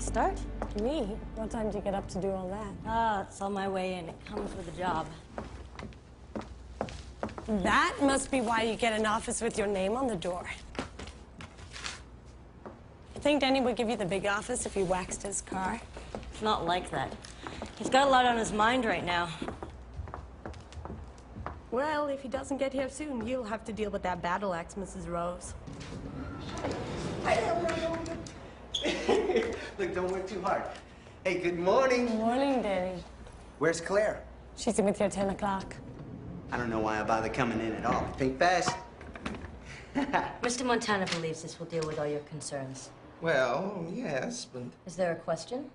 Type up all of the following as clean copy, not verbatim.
start? Me? What time do you get up to do all that? Ah, it's on my way in. It comes with a job. That must be why you get an office with your name on the door. You think Denny would give you the big office if he waxed his car? It's not like that. He's got a lot on his mind right now. Well, if he doesn't get here soon, you'll have to deal with that battle axe, Mrs. Rose. Look, don't work too hard. Hey, good morning. Good morning, Denny. Where's Claire? She's in with you at 10 o'clock. I don't know why I bother coming in at all. Think fast. Mr. Montana believes this will deal with all your concerns. Well, yes, but Is there a question?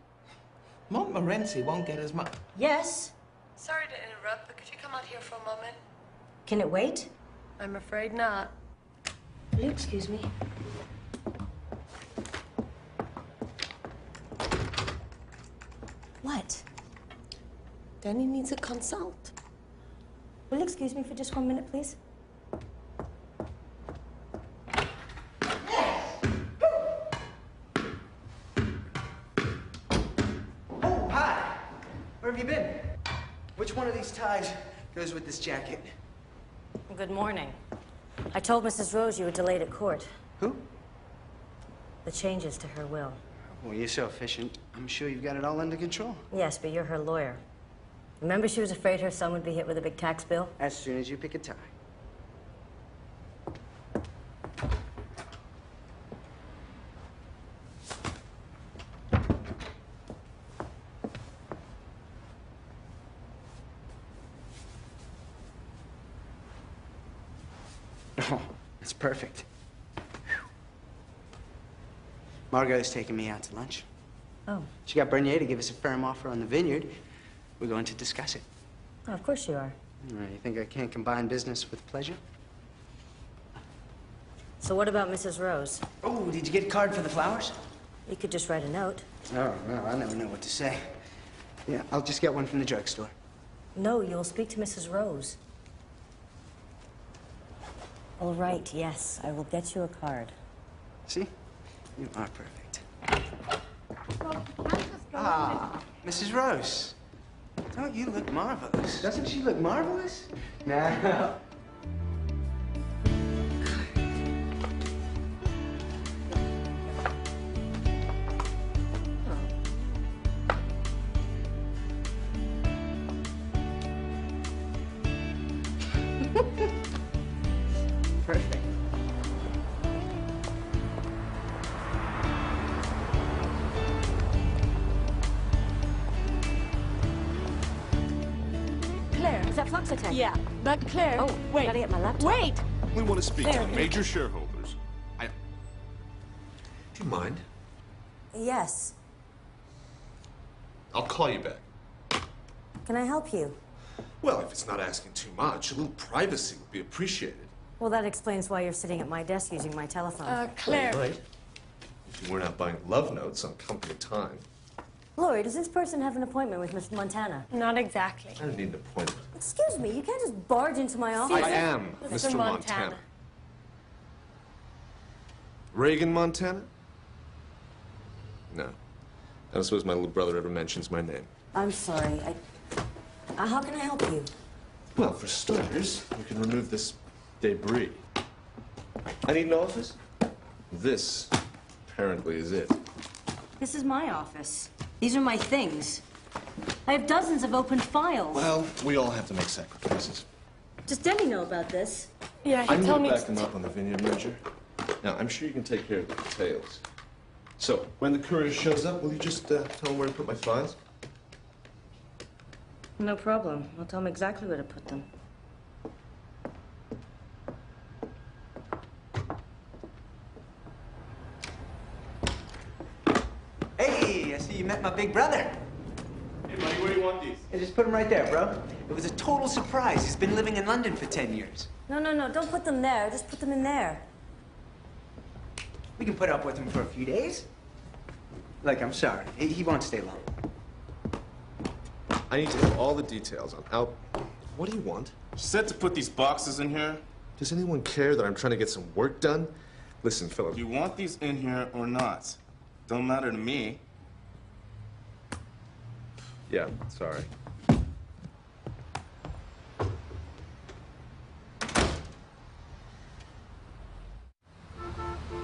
Montmorency won't get as much. Yes. Sorry to interrupt, but could you come out here for a moment? Can it wait? I'm afraid not. Will you excuse me? What? Denny needs a consult. Will you excuse me for just 1 minute, please? Oh, hi. Where have you been? Which one of these ties goes with this jacket? Good morning. I told Mrs. Rose you were delayed at court. Who? The changes to her will. Well, you're so efficient. I'm sure you've got it all under control. Yes, but you're her lawyer. Remember she was afraid her son would be hit with a big tax bill? As soon as you pick a tie. Oh, it's perfect. Margot's taking me out to lunch. Oh. She got Bernier to give us a firm offer on the vineyard. We're going to discuss it. Oh, of course you are. You think I can't combine business with pleasure? So what about Mrs. Rose? Oh, did you get a card for the flowers? You could just write a note. Oh, no, I never know what to say. Yeah, I'll just get one from the drugstore. No, you'll speak to Mrs. Rose. All right, yes, I will get you a card. See? You are perfect. Ah, Mrs. Rose. Don't you look marvelous? Doesn't she look marvelous? No. Perfect. Claire, is that Fluxatech? Yeah, but Claire... Oh, wait. gotta get my laptop. Wait! We want to speak There. to major shareholders. Do you mind? Yes. I'll call you back. Can I help you? Well, if it's not asking too much, a little privacy would be appreciated. Well, that explains why you're sitting at my desk using my telephone. Claire... Right? If you weren't out buying love notes on company time. Lori, does this person have an appointment with Mr. Montana? Not exactly. I don't need an appointment. Excuse me, you can't just barge into my office. I am Mr. Montana. Reagan Montana? No. I don't suppose my little brother ever mentions my name. I'm sorry, how can I help you? Well, for starters, we can remove this debris. I need an office. This, apparently, is it. This is my office. These are my things. I have dozens of open files. Well, we all have to make sacrifices. Does Denny know about this? Yeah, he I'm told gonna me... back him up on the vineyard merger. Now, I'm sure you can take care of the details. So, when the courier shows up, will you just tell him where to put my files? No problem. I'll tell him exactly where to put them. Hey, I see you met my big brother. Hey, buddy, where do you want these? Hey, just put them right there, bro. It was a total surprise. He's been living in London for 10 years. No, don't put them there. Just put them in there. We can put up with him for a few days. Look, I'm sorry. He won't stay long. I need to know all the details on how... What do you want? Said to put these boxes in here. Does anyone care that I'm trying to get some work done? Listen, Philip. Do you want these in here or not? Don't matter to me. Yeah, sorry.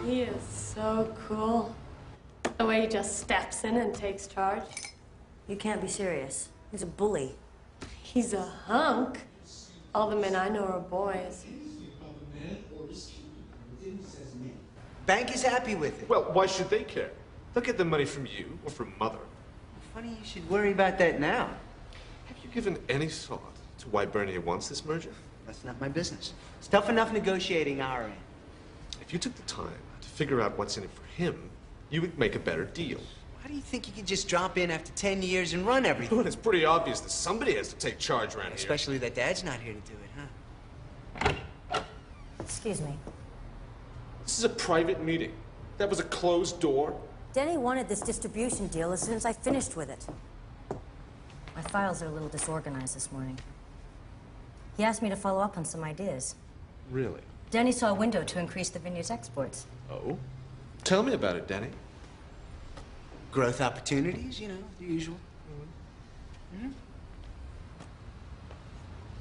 He is so cool. The way he just steps in and takes charge. You can't be serious. He's a bully. He's a hunk. All the men I know are boys. Bank is happy with it. Well, why should they care? They'll get the money from you or from Mother. Funny you should worry about that now. Have you given any thought to why Bernier wants this merger? That's not my business. It's tough enough negotiating our end. If you took the time to figure out what's in it for him, you would make a better deal. Why do you think you could just drop in after 10 years and run everything? Well, it's pretty obvious that somebody has to take charge around here. Especially that Dad's not here to do it, huh? Excuse me. This is a private meeting. That was a closed door. Denny wanted this distribution deal as soon as I finished with it. My files are a little disorganized this morning. He asked me to follow up on some ideas. Really? Denny saw a window to increase the vineyard's exports. Oh? Tell me about it, Danny. Growth opportunities, you know, the usual.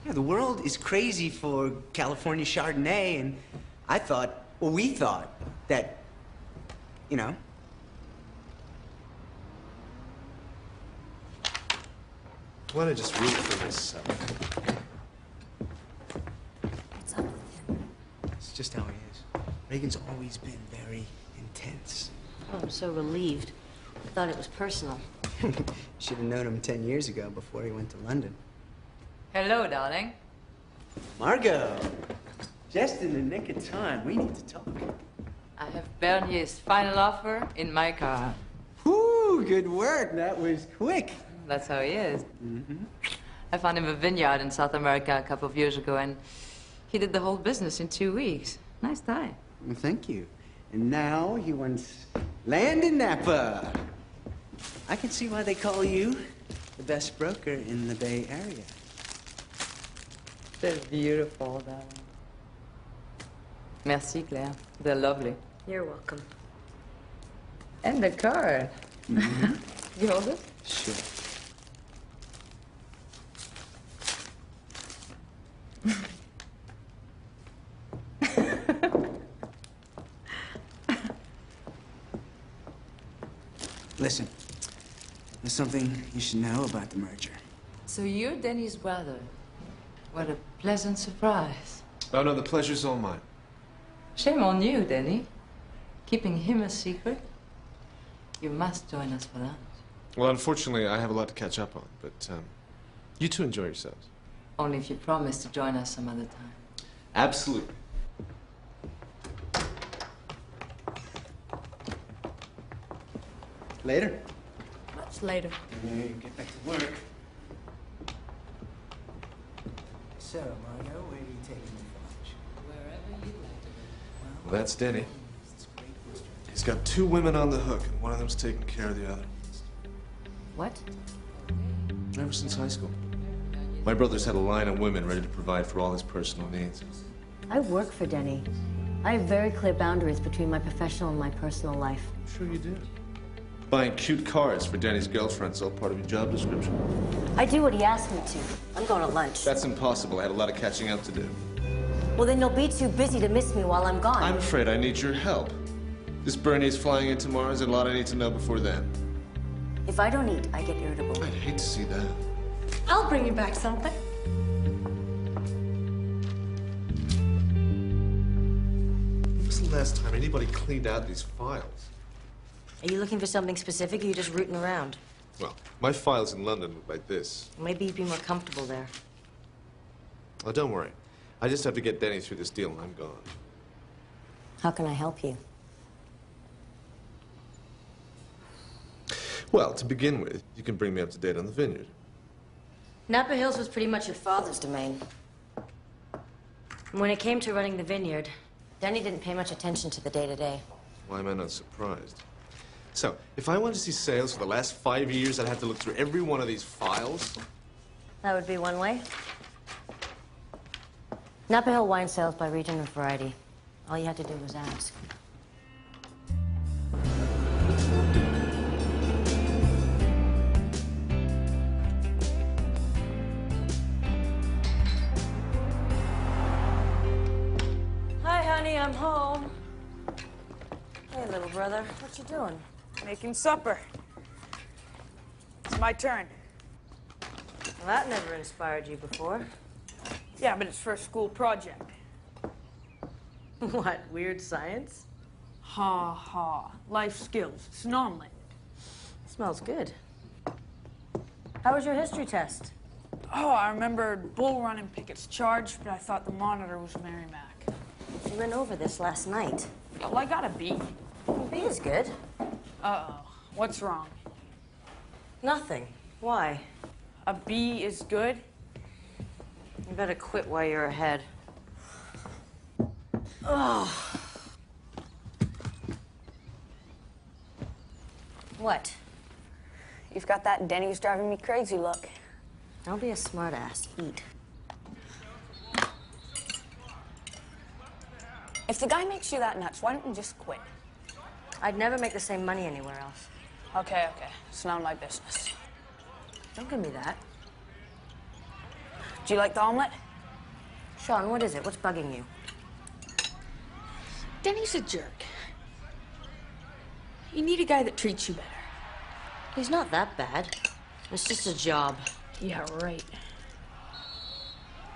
Yeah, the world is crazy for California Chardonnay, and I thought, well, we thought that, you know. Why don't I just read it for myself? What's up with him? It's just how he is. Reagan's always been very intense. Oh, I'm so relieved. I thought it was personal. Should have known him 10 years ago before he went to London. Hello, darling. Margot, just in the nick of time. We need to talk. I have Bernier's final offer in my car. Whew, good work. That was quick. That's how he is. I found him a vineyard in South America a couple of years ago, and he did the whole business in 2 weeks. Nice guy. Well, thank you. And now he wants land in Napa. I can see why they call you the best broker in the Bay Area. They're beautiful, darling. Merci, Claire. They're lovely. You're welcome. And the card. You hold it? Sure. Listen, there's something you should know about the merger. So you're Denny's brother. What a pleasant surprise. Oh, no, the pleasure's all mine. Shame on you, Denny. Keeping him a secret. You must join us for lunch. Well, unfortunately, I have a lot to catch up on, but you two enjoy yourselves. Only if you promise to join us some other time. Absolutely. Later. Much later. Get back to work. So, Margot, where are you taking me for lunch? Wherever you like. Well, that's Denny. He's got 2 women on the hook, and one of them's taking care of the other. What? Ever since high school. My brother's had a line of women ready to provide for all his personal needs. I work for Denny. I have very clear boundaries between my professional and my personal life. I'm sure you did. Buying cute cars for Danny's girlfriend's all part of your job description. I do what he asked me to. I'm going to lunch. That's impossible. I had a lot of catching up to do. Well, then you'll be too busy to miss me while I'm gone. I'm afraid I need your help. This Bernier's flying in tomorrow. There's a lot I need to know before then. If I don't eat, I get irritable. I'd hate to see that. I'll bring you back something. When was the last time anybody cleaned out these files? Are you looking for something specific, or are you just rooting around? Well, my files in London look like this. Maybe you'd be more comfortable there. Oh, don't worry. I just have to get Denny through this deal and I'm gone. How can I help you? Well, to begin with, you can bring me up to date on the vineyard. Napa Hills was pretty much your father's domain. And when it came to running the vineyard, Denny didn't pay much attention to the day-to-day. Why am I not surprised? So, if I wanted to see sales for the last 5 years, I'd have to look through every one of these files? That would be one way. Napa Hill wine sales by region and variety. All you had to do was ask. I'm home. Hey, little brother, what you doing? Making supper. It's my turn. Well, that never inspired you before. Yeah, but it's for a school project. What, weird science? Ha ha. Life skills. It's an omelet. Smells good. How was your history test? Oh, I remembered Bull Run and Pickett's charge, but I thought the monitor was Mary Mac. We went over this last night. Well, I got a B. B is good. Uh-oh. What's wrong? Nothing. Why? A B is good? You better quit while you're ahead. Oh. What? You've got that Denny's driving me crazy look. Don't be a smartass. Eat. If the guy makes you that nuts, why don't you just quit? I'd never make the same money anywhere else. Okay, okay. It's none of my business. Don't give me that. Do you like the omelet? Sean, what is it? What's bugging you? Denny's a jerk. You need a guy that treats you better. He's not that bad. It's just a job. Yeah, right.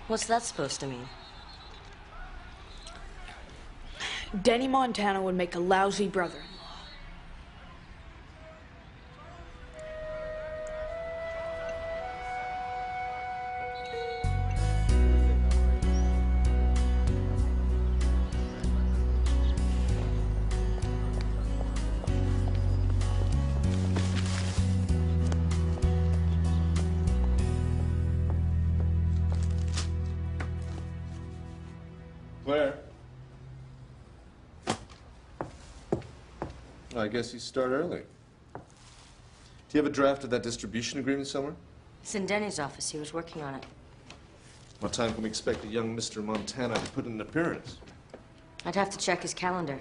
What's that supposed to mean? Denny Montana would make a lousy brother-in-law. Claire? I guess you start early. Do you have a draft of that distribution agreement somewhere? It's in Denny's office. He was working on it. What time can we expect a young Mr. Montana to put in an appearance? I'd have to check his calendar.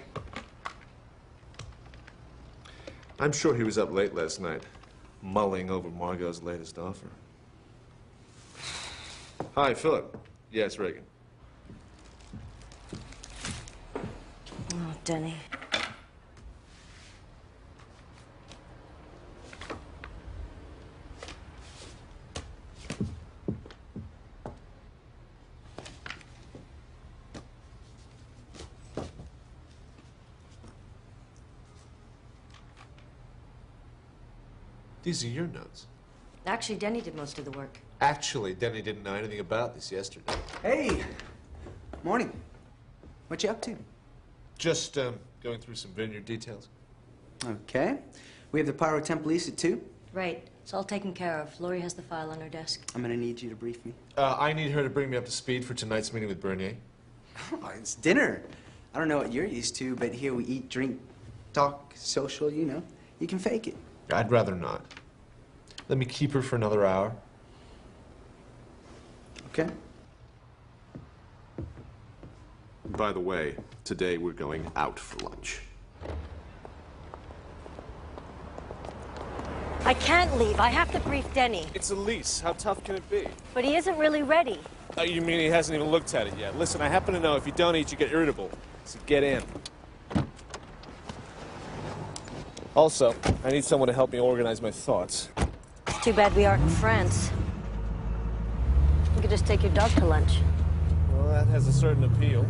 I'm sure he was up late last night, mulling over Margot's latest offer. Hi, Philip. Yes, Reagan. Oh, Denny. These are your notes. Actually, Denny did most of the work. Actually, Denny didn't know anything about this yesterday. Hey! Morning. What you up to? Just going through some vineyard details. Okay. We have the Pyro Temp lease at 2. Right. It's all taken care of. Lori has the file on her desk. I'm gonna need you to brief me. I need her to bring me up to speed for tonight's meeting with Bernier. Oh, it's dinner. I don't know what you're used to, but here we eat, drink, talk, social, you know. You can fake it. I'd rather not. Let me keep her for another hour. Okay. By the way, today we're going out for lunch. I can't leave. I have to brief Denny. It's a lease. How tough can it be? But he isn't really ready. You mean he hasn't even looked at it yet? Listen, I happen to know if you don't eat, you get irritable. So get in. Also, I need someone to help me organize my thoughts. It's too bad we aren't in France. You could just take your dog to lunch. Well, that has a certain appeal.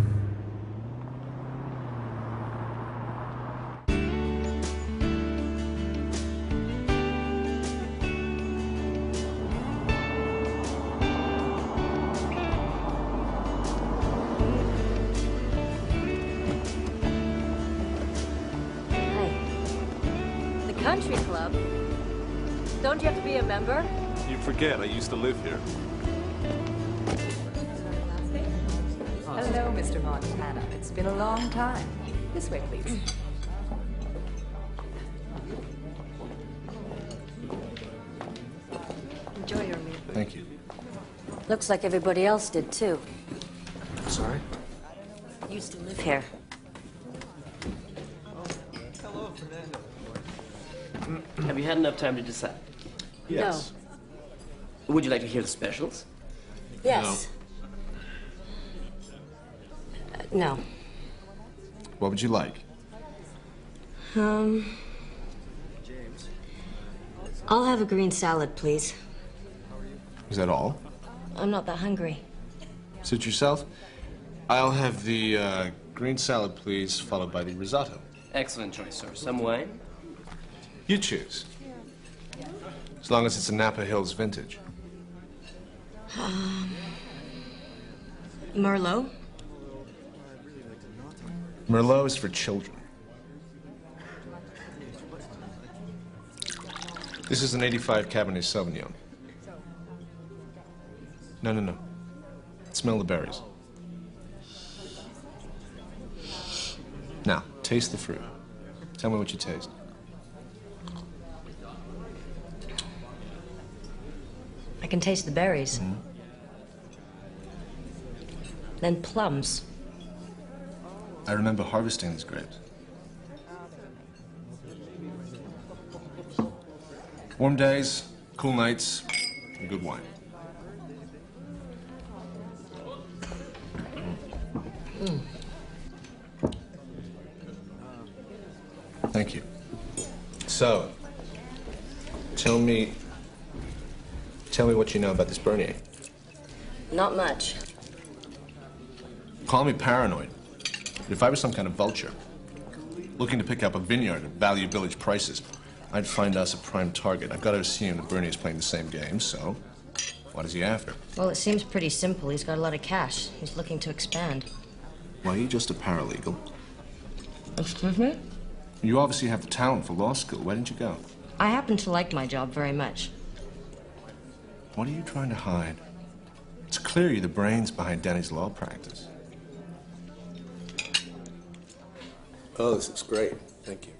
Country club? Don't you have to be a member? You forget, I used to live here. Hello, Mr. Montana. It's been a long time. This way, please. Enjoy your meal. Thank you. Looks like everybody else did, too. Sorry? Used to live here. Have you had enough time to decide? Yes. Would you like to hear the specials? Yes. No. What would you like? I'll have a green salad, please. Is that all? I'm not that hungry. Suit yourself. I'll have the green salad, please, followed by the risotto. Excellent choice, sir. Some wine? You choose. As long as it's a Napa Hills vintage. Merlot? Merlot is for children. This is an 85 Cabernet Sauvignon. No. Smell the berries. Now, taste the fruit. Tell me what you taste. I can taste the berries. Mm-hmm. Then plums. I remember harvesting these grapes. Warm days, cool nights, and good wine. Thank you. So, tell me what you know about this Bernier. Not much. Call me paranoid, but if I was some kind of vulture, looking to pick up a vineyard at value village prices, I'd find us a prime target. I've got to assume that Bernier's playing the same game, so what is he after? Well, it seems pretty simple. He's got a lot of cash. He's looking to expand. Why, are you just a paralegal? Excuse me? You obviously have the talent for law school. Why didn't you go? I happen to like my job very much. What are you trying to hide? It's clear you're the brains behind Denny's law practice. Oh, this looks great. Thank you.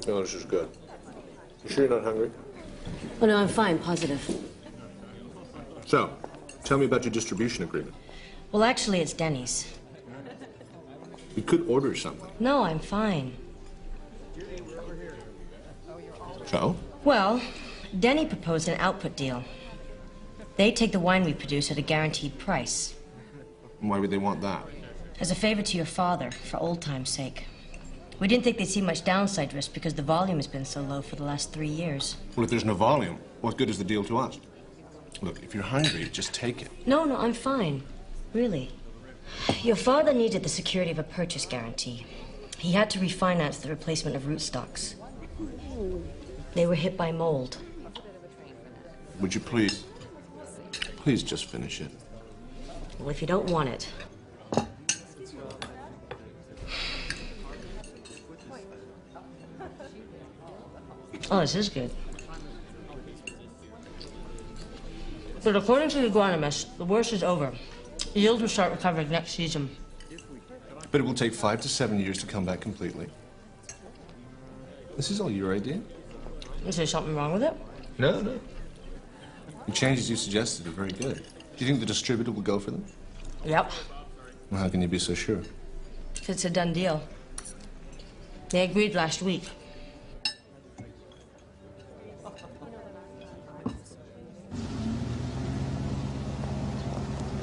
Oh, this is good. You sure you're not hungry? Oh, no, I'm fine, positive. So, tell me about your distribution agreement. Well, actually, it's Denny's. You could order something. No, I'm fine. So? Well, Denny proposed an output deal. They take the wine we produce at a guaranteed price. Why would they want that? As a favor to your father, for old time's sake. We didn't think they'd see much downside risk because the volume has been so low for the last 3 years. Well, if there's no volume, what good is the deal to us? Look, if you're hungry, just take it. No, I'm fine. Really. Your father needed the security of a purchase guarantee. He had to refinance the replacement of rootstocks. They were hit by mold. Would you please just finish it? Well, if you don't want it. Oh, this is good. But according to the agronomist, the worst is over. Yields will start recovering next season. But it will take 5 to 7 years to come back completely. This is all your idea? Is there something wrong with it? No. The changes you suggested are very good. Do you think the distributor will go for them? Yep. Well, how can you be so sure? It's a done deal. They agreed last week.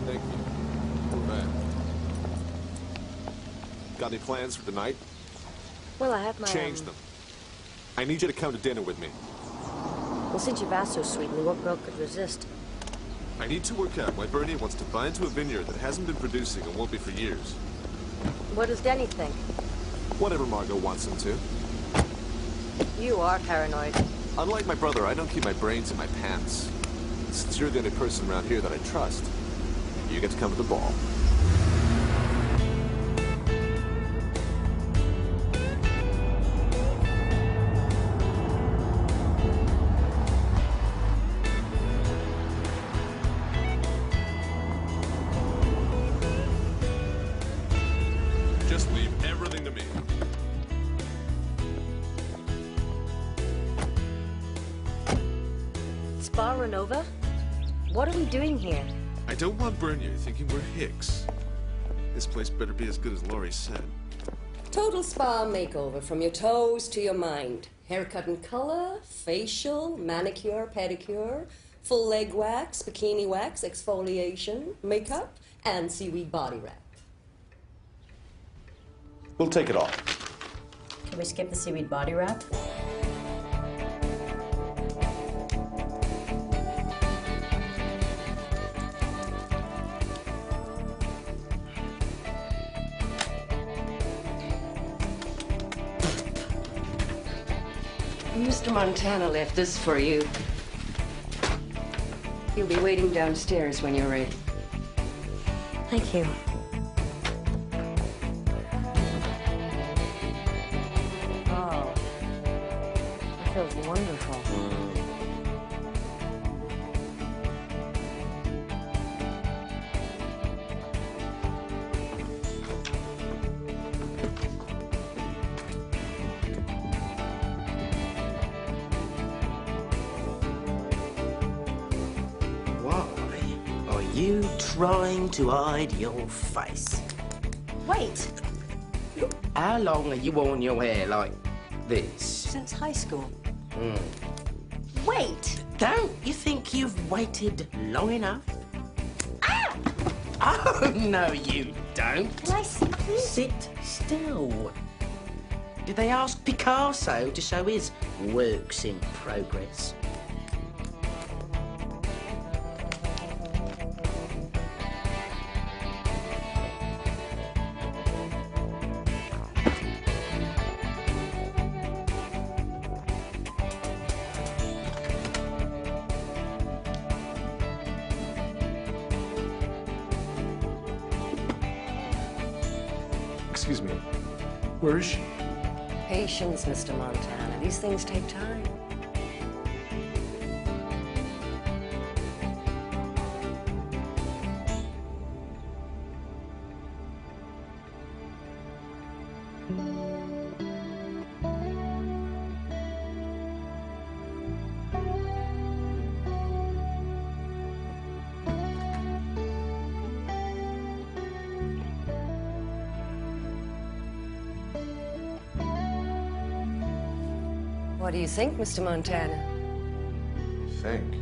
Thank you. We're back. Got any plans for the night? Well, I have my... Change them. I need you to come to dinner with me. Well, since you've asked so sweetly, what girl could resist? I need to work out why Bernie wants to buy into a vineyard that hasn't been producing and won't be for years. What does Denny think? Whatever Margot wants him to. You are paranoid. Unlike my brother, I don't keep my brains in my pants. Since you're the only person around here that I trust, you get to come to the ball. Just leave everything to me. Spa Renova? What are we doing here? I don't want Bernier thinking we're hicks. This place better be as good as Laurie said. Total spa makeover from your toes to your mind. Haircut and color, facial, manicure, pedicure, Full leg wax, bikini wax, exfoliation, makeup, and seaweed body wrap. We'll take it all. Can we skip the seaweed body wrap? Mr. Montana left this for you. He'll be waiting downstairs when you're ready. Thank you. Oh, that feels wonderful. You trying to hide your face? Wait. How long are you worn your hair like this? Since high school. Mm. Wait! Don't you think you've waited long enough? Ah! Oh, no, you don't. Can I sit, please? Sit still. Did they ask Picasso to show his works in progress? Excuse me. Where is she? Patience, Mr. Montana. These things take time. What do you think, Mr. Montana? Think.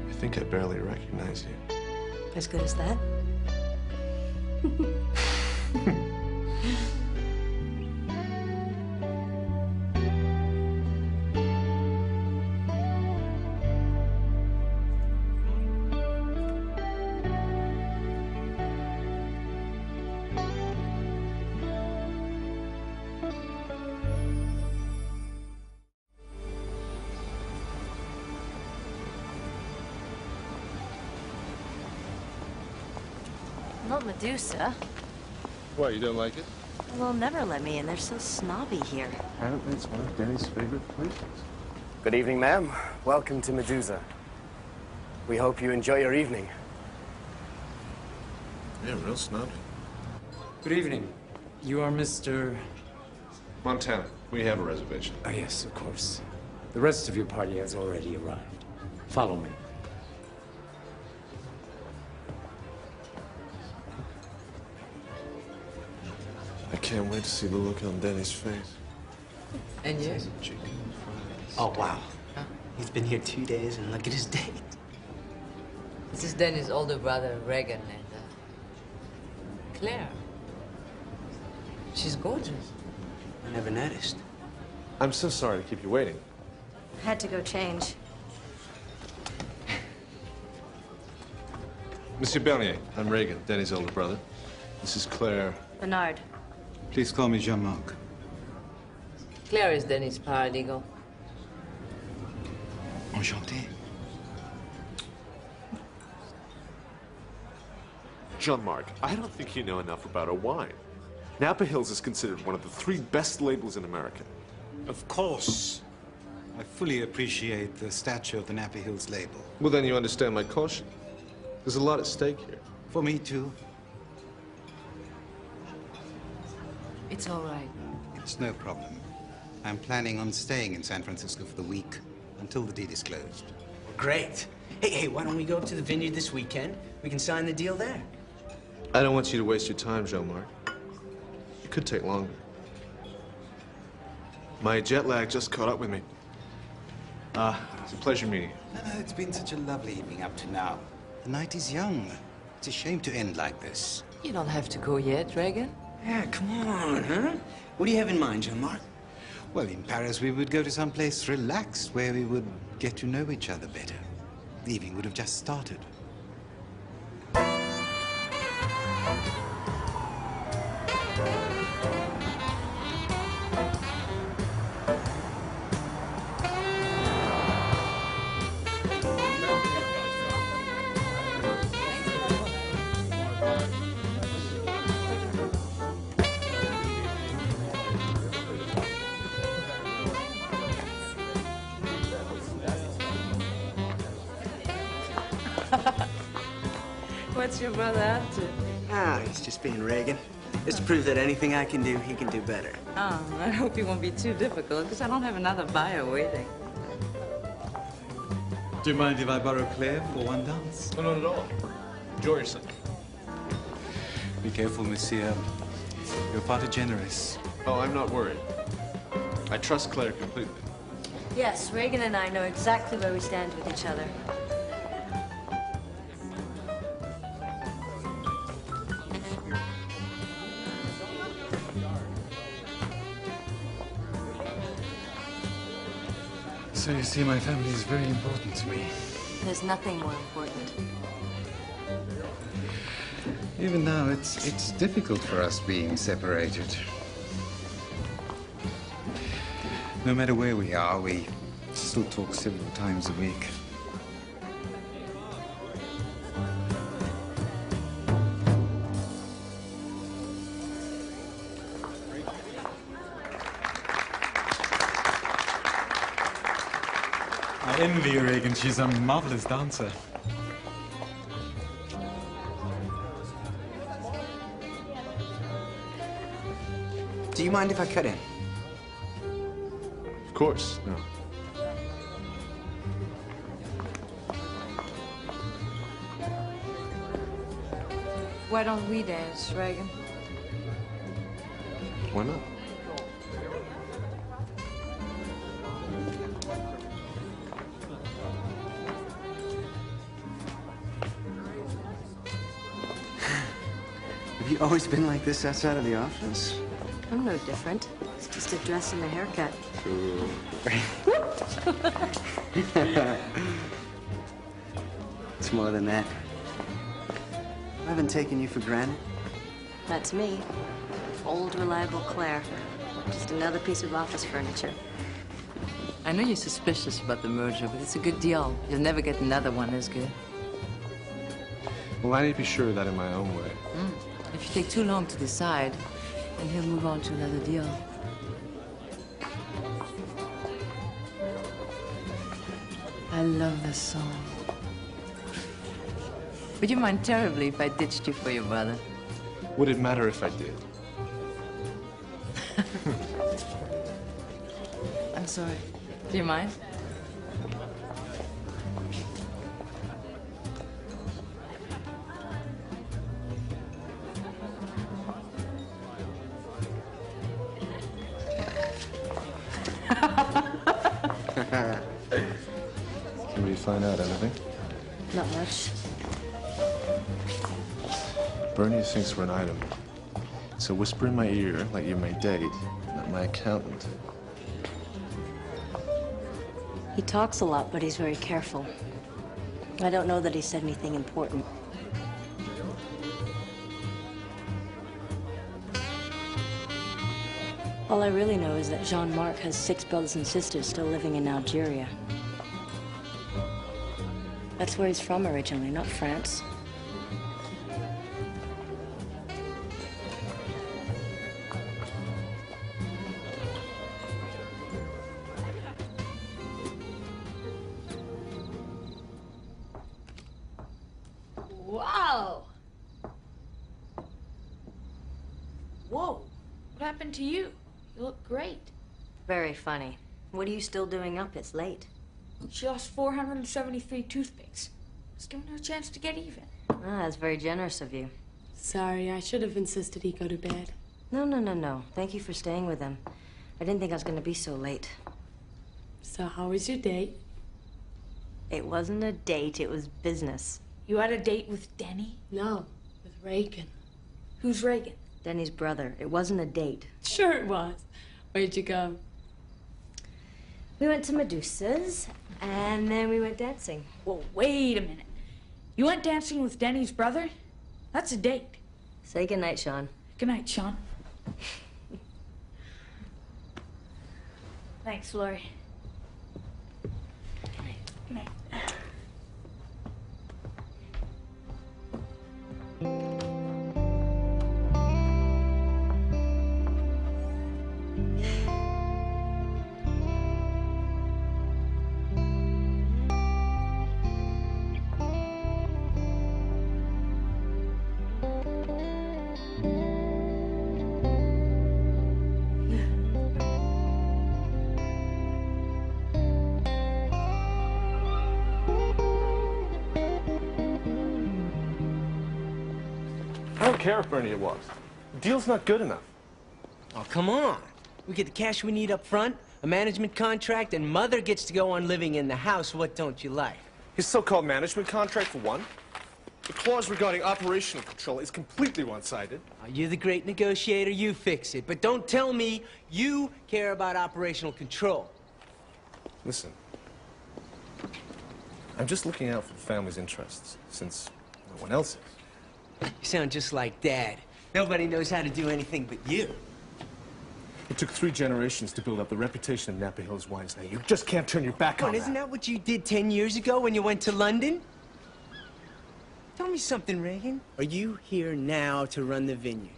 I think I barely recognize you. As good as that? Not Medusa. What, you don't like it? They'll never let me in. They're so snobby here. Apparently it's one of Denny's favorite places. Good evening, ma'am. Welcome to Medusa. We hope you enjoy your evening. Yeah, real snobby. Good evening. You are Mr. Montana. We have a reservation. Oh, yes, of course. The rest of your party has already arrived. Follow me. I can't wait to see the look on Denny's face. And you? Oh, wow. He's been here 2 days, and look at his date. This is Denny's older brother, Reagan, and Claire. She's gorgeous. I never noticed. I'm so sorry to keep you waiting. I had to go change. Monsieur Bernier, I'm Reagan, Denny's older brother. This is Claire. Bernard. Please call me Jean-Marc. Claire is Denny's paralegal. Enchanté. Jean-Marc, I don't think you know enough about our wine. Napa Hills is considered one of the 3 best labels in America. Of course. I fully appreciate the stature of the Napa Hills label. Well, then you understand my caution. There's a lot at stake here. For me, too. It's all right. It's no problem. I'm planning on staying in San Francisco for the week until the deed is closed. Great. Hey, why don't we go up to the vineyard this weekend? We can sign the deal there. I don't want you to waste your time, Jean-Marc. It could take longer. My jet lag just caught up with me. It's a pleasure meeting you. No, it's been such a lovely evening up to now. The night is young. It's a shame to end like this. You don't have to go yet, Reagan. Yeah, come on, huh? What do you have in mind, Jean-Marc? Well, in Paris, we would go to some place relaxed where we would get to know each other better. The evening would have just started. What's your brother up to? Ah, he's just being Reagan. Just to prove that anything I can do, he can do better. Oh, I hope he won't be too difficult, because I don't have another buyer waiting. Do you mind if I borrow Claire for one dance? No, not at all. Enjoy yourself. Be careful, monsieur. You're far too generous. Oh, I'm not worried. I trust Claire completely. Yes, Reagan and I know exactly where we stand with each other. So you see, my family is very important to me. There's nothing more important. Even now, it's difficult for us being separated. No matter where we are, we still talk several times a week. I envy Reagan. She's a marvelous dancer. Do you mind if I cut in? Of course, no. Why don't we dance, Reagan? Why not? Have you always been like this outside of the office? I'm no different. It's just a dress and a haircut. It's more than that. I haven't taken you for granted. That's me. Old, reliable Claire. Just another piece of office furniture. I know you're suspicious about the merger, but it's a good deal. You'll never get another one as good. Well, I need to be sure of that in my own way. If you take too long to decide, then he'll move on to another deal. I love this song. Would you mind terribly if I ditched you for your brother? Would it matter if I did? I'm sorry. Do you mind? Can we find out anything? Not much. Bernie thinks we're an item. So whisper in my ear like you're my date, not my accountant. He talks a lot, but he's very careful. I don't know that he said anything important. All I really know is that Jean-Marc has 6 brothers and sisters still living in Algeria. That's where he's from originally, not France. Wow! Whoa! What happened to you? You look great. Very funny. What are you still doing up? It's late. She lost 473 toothpicks. Just giving her a chance to get even. Ah, that's very generous of you. Sorry, I should have insisted he go to bed. No. Thank you for staying with him. I didn't think I was gonna be so late. So how was your date? It wasn't a date, it was business. You had a date with Denny? No, with Reagan. Who's Reagan? Denny's brother. It wasn't a date. Sure it was. Where'd you go? We went to Medusa's, and then we went dancing. Well, wait a minute. You went dancing with Denny's brother? That's a date. Say goodnight, Sean. Good night, Sean. Thanks, Lori. Good night. I don't care if Bernie it was. The deal's not good enough. Oh, come on. We get the cash we need up front, a management contract, and Mother gets to go on living in the house. What don't you like? His so-called management contract, for one. The clause regarding operational control is completely one-sided. You're the great negotiator, you fix it. But don't tell me you care about operational control. Listen, I'm just looking out for the family's interests, since no one else is. You sound just like Dad. Nobody knows how to do anything but you. It took 3 generations to build up the reputation of Napa Hills wines. Now, you just can't turn your back on Isn't that what you did 10 years ago when you went to London? Tell me something, Reagan. Are you here now to run the vineyard?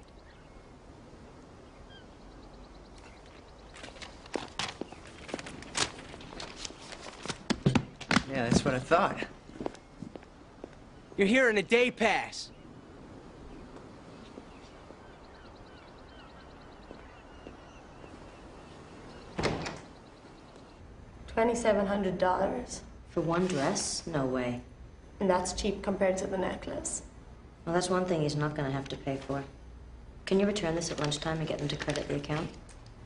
Yeah, that's what I thought. You're here on a day pass. $2,700. For one dress? No way. And that's cheap compared to the necklace. Well, that's one thing he's not gonna have to pay for. Can you return this at lunchtime and get them to credit the account?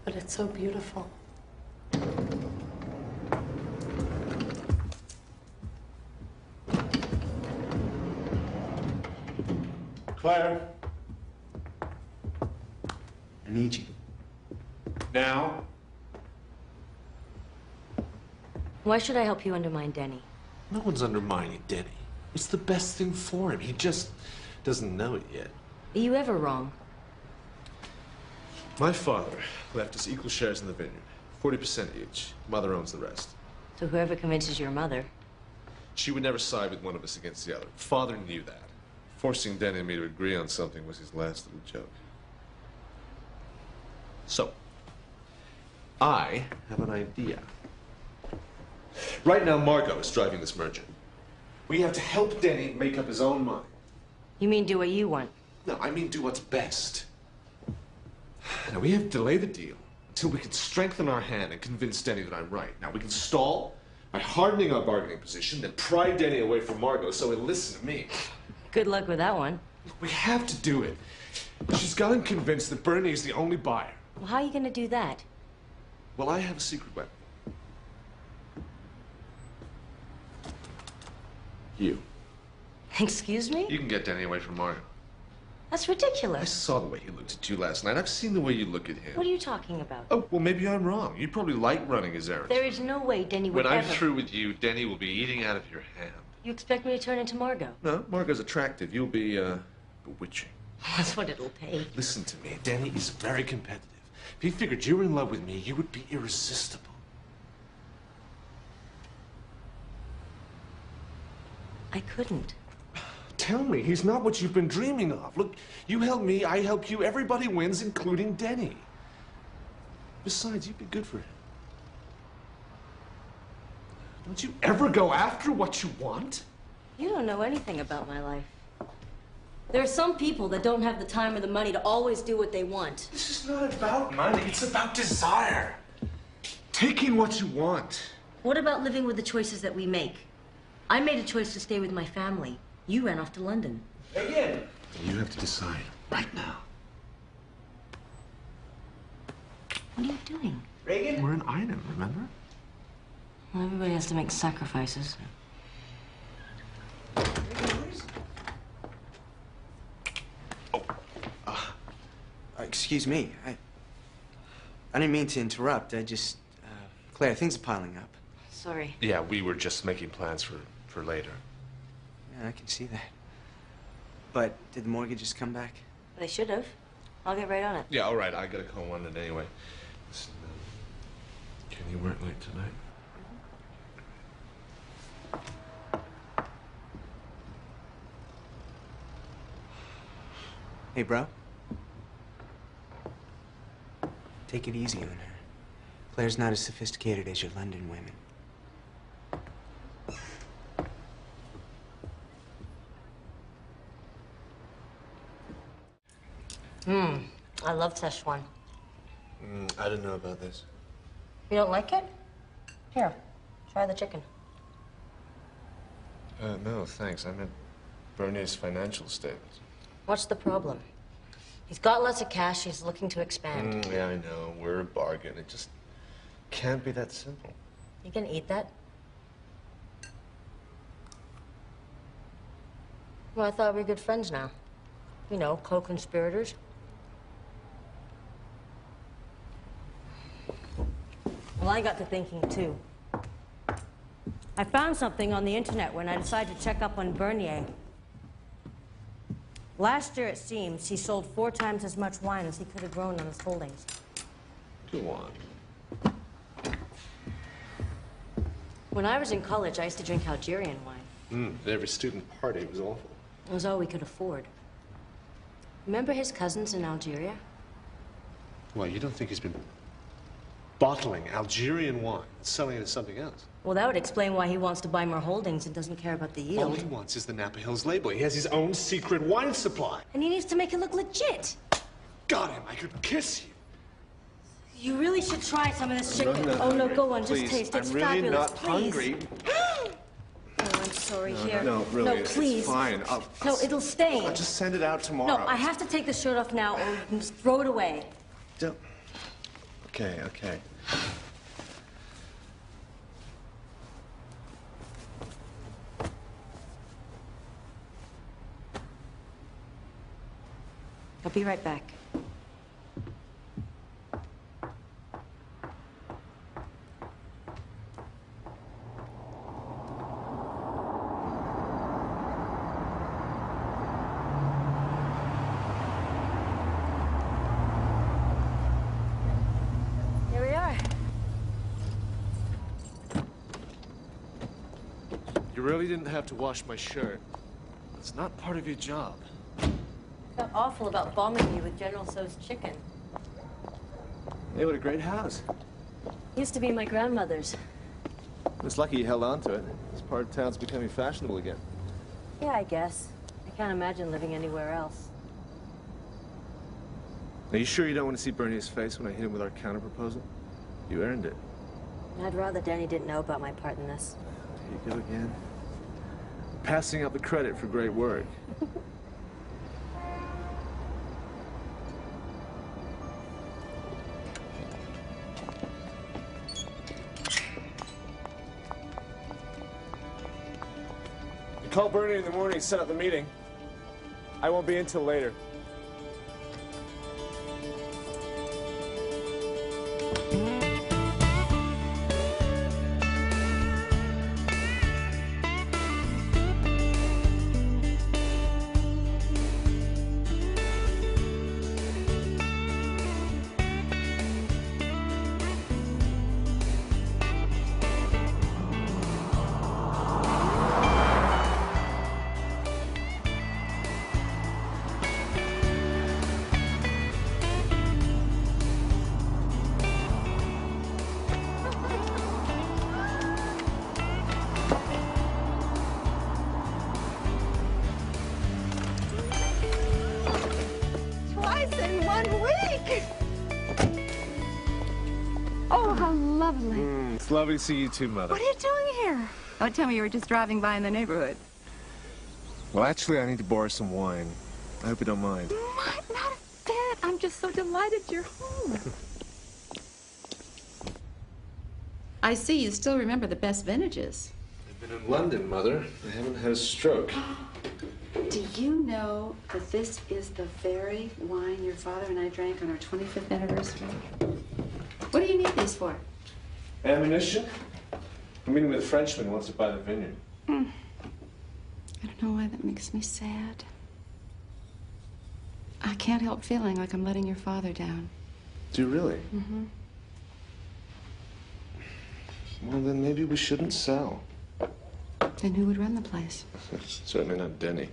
But it's so beautiful. Claire. I need you. Now? Why should I help you undermine Denny? No one's undermining Denny. It's the best thing for him. He just doesn't know it yet. Are you ever wrong? My father left us equal shares in the vineyard, 40% each. Mother owns the rest. So whoever convinces your mother. She would never side with one of us against the other. Father knew that. Forcing Denny and me to agree on something was his last little joke. So, I have an idea. Right now, Margot is driving this merger. We have to help Denny make up his own mind. You mean do what you want? No, I mean do what's best. Now, we have to delay the deal until we can strengthen our hand and convince Denny that I'm right. Now, we can stall by hardening our bargaining position, then pry Denny away from Margot so he'll listen to me. Good luck with that one. We have to do it. She's got him convinced that Bernie is the only buyer. Well, how are you gonna do that? Well, I have a secret weapon. You. Excuse me? You can get Denny away from Margot. That's I ridiculous. saw the way he looked at you last night. I've seen the way you look at him. What are you talking about? Oh, well, maybe I'm wrong. You probably like running his errands. There is no way Denny would When I'm ever... through with you, Denny will be eating out of your hand. You expect me to turn into Margot? No, Margot's attractive. You'll be, bewitching. That's what it'll take. Listen to me. Denny is very competitive. If he figured you were in love with me, you would be irresistible. I couldn't. Tell me, he's not what you've been dreaming of. Look, you help me, I help you. Everybody wins, including Denny. Besides, you'd be good for him. Don't you ever go after what you want? You don't know anything about my life. There are some people that don't have the time or the money to always do what they want. This is not about money, it's about desire. Taking what you want. What about living with the choices that we make? I made a choice to stay with my family. You ran off to London. Again. You have to decide right now. What are you doing? Reagan? We're an item, remember? Well, everybody has to make sacrifices. Excuse me. I didn't mean to interrupt. Claire, things are piling up. Sorry. Yeah, we were just making plans for later. Yeah, I can see that. But did the mortgages come back? They should have. I'll get right on it. Yeah, all right. I gotta call one anyway. Listen, can you work late tonight? Hey, bro. Take it easy on her. Claire's not as sophisticated as your London women. I love Szechuan. I didn't know about this. You don't like it? Here, try the chicken. No, thanks. I meant Bernie's financial statements. What's the problem? He's got lots of cash. He's looking to expand. Yeah, I know. We're a bargain. It just can't be that simple. You can eat that? Well, I thought we were good friends now. You know, co-conspirators. Well, I got to thinking, too. I found something on the internet when I decided to check up on Bernier. Last year, it seems, he sold 4 times as much wine as he could have grown on his holdings. Go on. When I was in college, I used to drink Algerian wine. At every student party, it was awful. It was all we could afford. Remember his cousins in Algeria? Well, you don't think he's been bottling Algerian wine and selling it as something else? Well, that would explain why he wants to buy more holdings and doesn't care about the yield. All he wants is the Napa Hills label. He has his own secret wine supply. And he needs to make it look legit. Got him. I could kiss you. You really should try some of this chicken. No, oh, no, hungry. go on. Please, Just taste it. It's I'm really fabulous. not Please. hungry. Oh, I'm sorry. Here. No, really, No, please. it's fine. No, it'll stain. I'll just send it out tomorrow. No, I have to take the shirt off now or you can just throw it away. Don't. Okay, okay. I'll be right back. Here we are. You really didn't have to wash my shirt. It's not part of your job. Felt awful about bombing you with General Tso's chicken. Hey, what a great house. Used to be my grandmother's. It's lucky you held on to it. This part of town's becoming fashionable again. Yeah, I guess. I can't imagine living anywhere else. Are you sure you don't want to see Bernie's face when I hit him with our counter-proposal? You earned it. I'd rather Danny didn't know about my part in this. Here you go again. Passing out the credit for great work. Call Bernie in the morning, set up the meeting. I won't be in till later. Twice in 1 week! Oh, how lovely. It's lovely to see you too, Mother. What are you doing here? Don't tell me you were just driving by in the neighborhood. Well, actually, I need to borrow some wine. I hope you don't mind. Not a bit. I'm just so delighted you're home. I see you still remember the best vintages. I've been in London, Mother. I haven't had a stroke. Do you know that this is the very wine your father and I drank on our 25th anniversary? What do you need these for? Ammunition? I'm meeting with a Frenchman who wants to buy the vineyard. I don't know why that makes me sad. I can't help feeling like I'm letting your father down. Do you really? Mm-hmm. Well, then maybe we shouldn't sell. Then who would run the place? Certainly not Denny.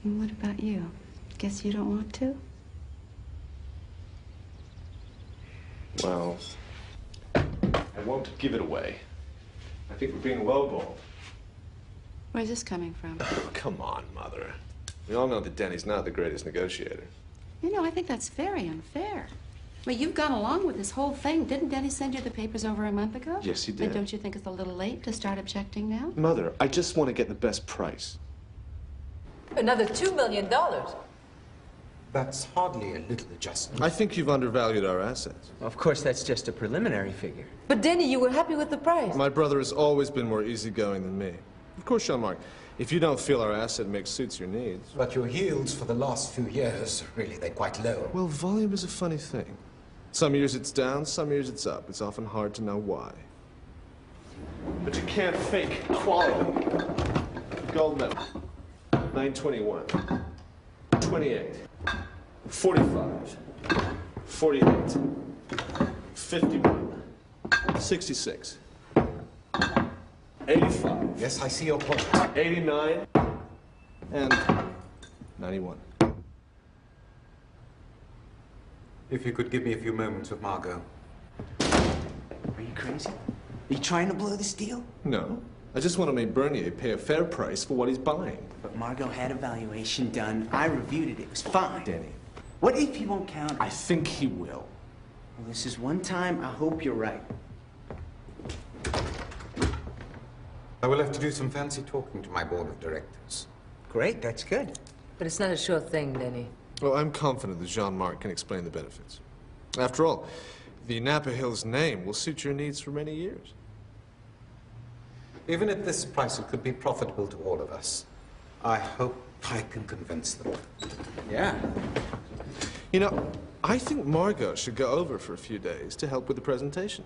And what about you? Guess you don't want to? Well, I won't give it away. I think we're being lowballed. Where's this coming from? Oh, come on, Mother. We all know that Denny's not the greatest negotiator. You know, I think that's very unfair. Well, you've gone along with this whole thing. Didn't Denny send you the papers over a month ago? Yes, he did. And don't you think it's a little late to start objecting now? Mother, I just want to get the best price. Another $2 million. That's hardly a little adjustment. I think you've undervalued our assets. Of course, that's just a preliminary figure. But Denny, you were happy with the price. My brother has always been more easygoing than me. Of course, Jean-Marc, if you don't feel our asset mix suits your needs. But your yields for the last few years, really, they're quite low. Well, volume is a funny thing. Some years it's down, some years it's up. It's often hard to know why. But you can't fake quality. Gold medal. 921. 28. 45. 48. 51. 66. 85. Yes, I see your point. 89. And 91. If you could give me a few moments with Margot. Are you crazy? Are you trying to blow this deal? No. I just want to make Bernier pay a fair price for what he's buying. But Margot had a valuation done. I reviewed it. It was fine. Denny. What if he won't count? I think he will. Well, this is one time. I hope you're right. I will have to do some fancy talking to my board of directors. Great, that's good. But it's not a sure thing, Denny. Well, I'm confident that Jean-Marc can explain the benefits. After all, the Napa Hills name will suit your needs for many years. Even at this price, it could be profitable to all of us. I hope I can convince them. Yeah. You know, I think Margot should go over for a few days to help with the presentation.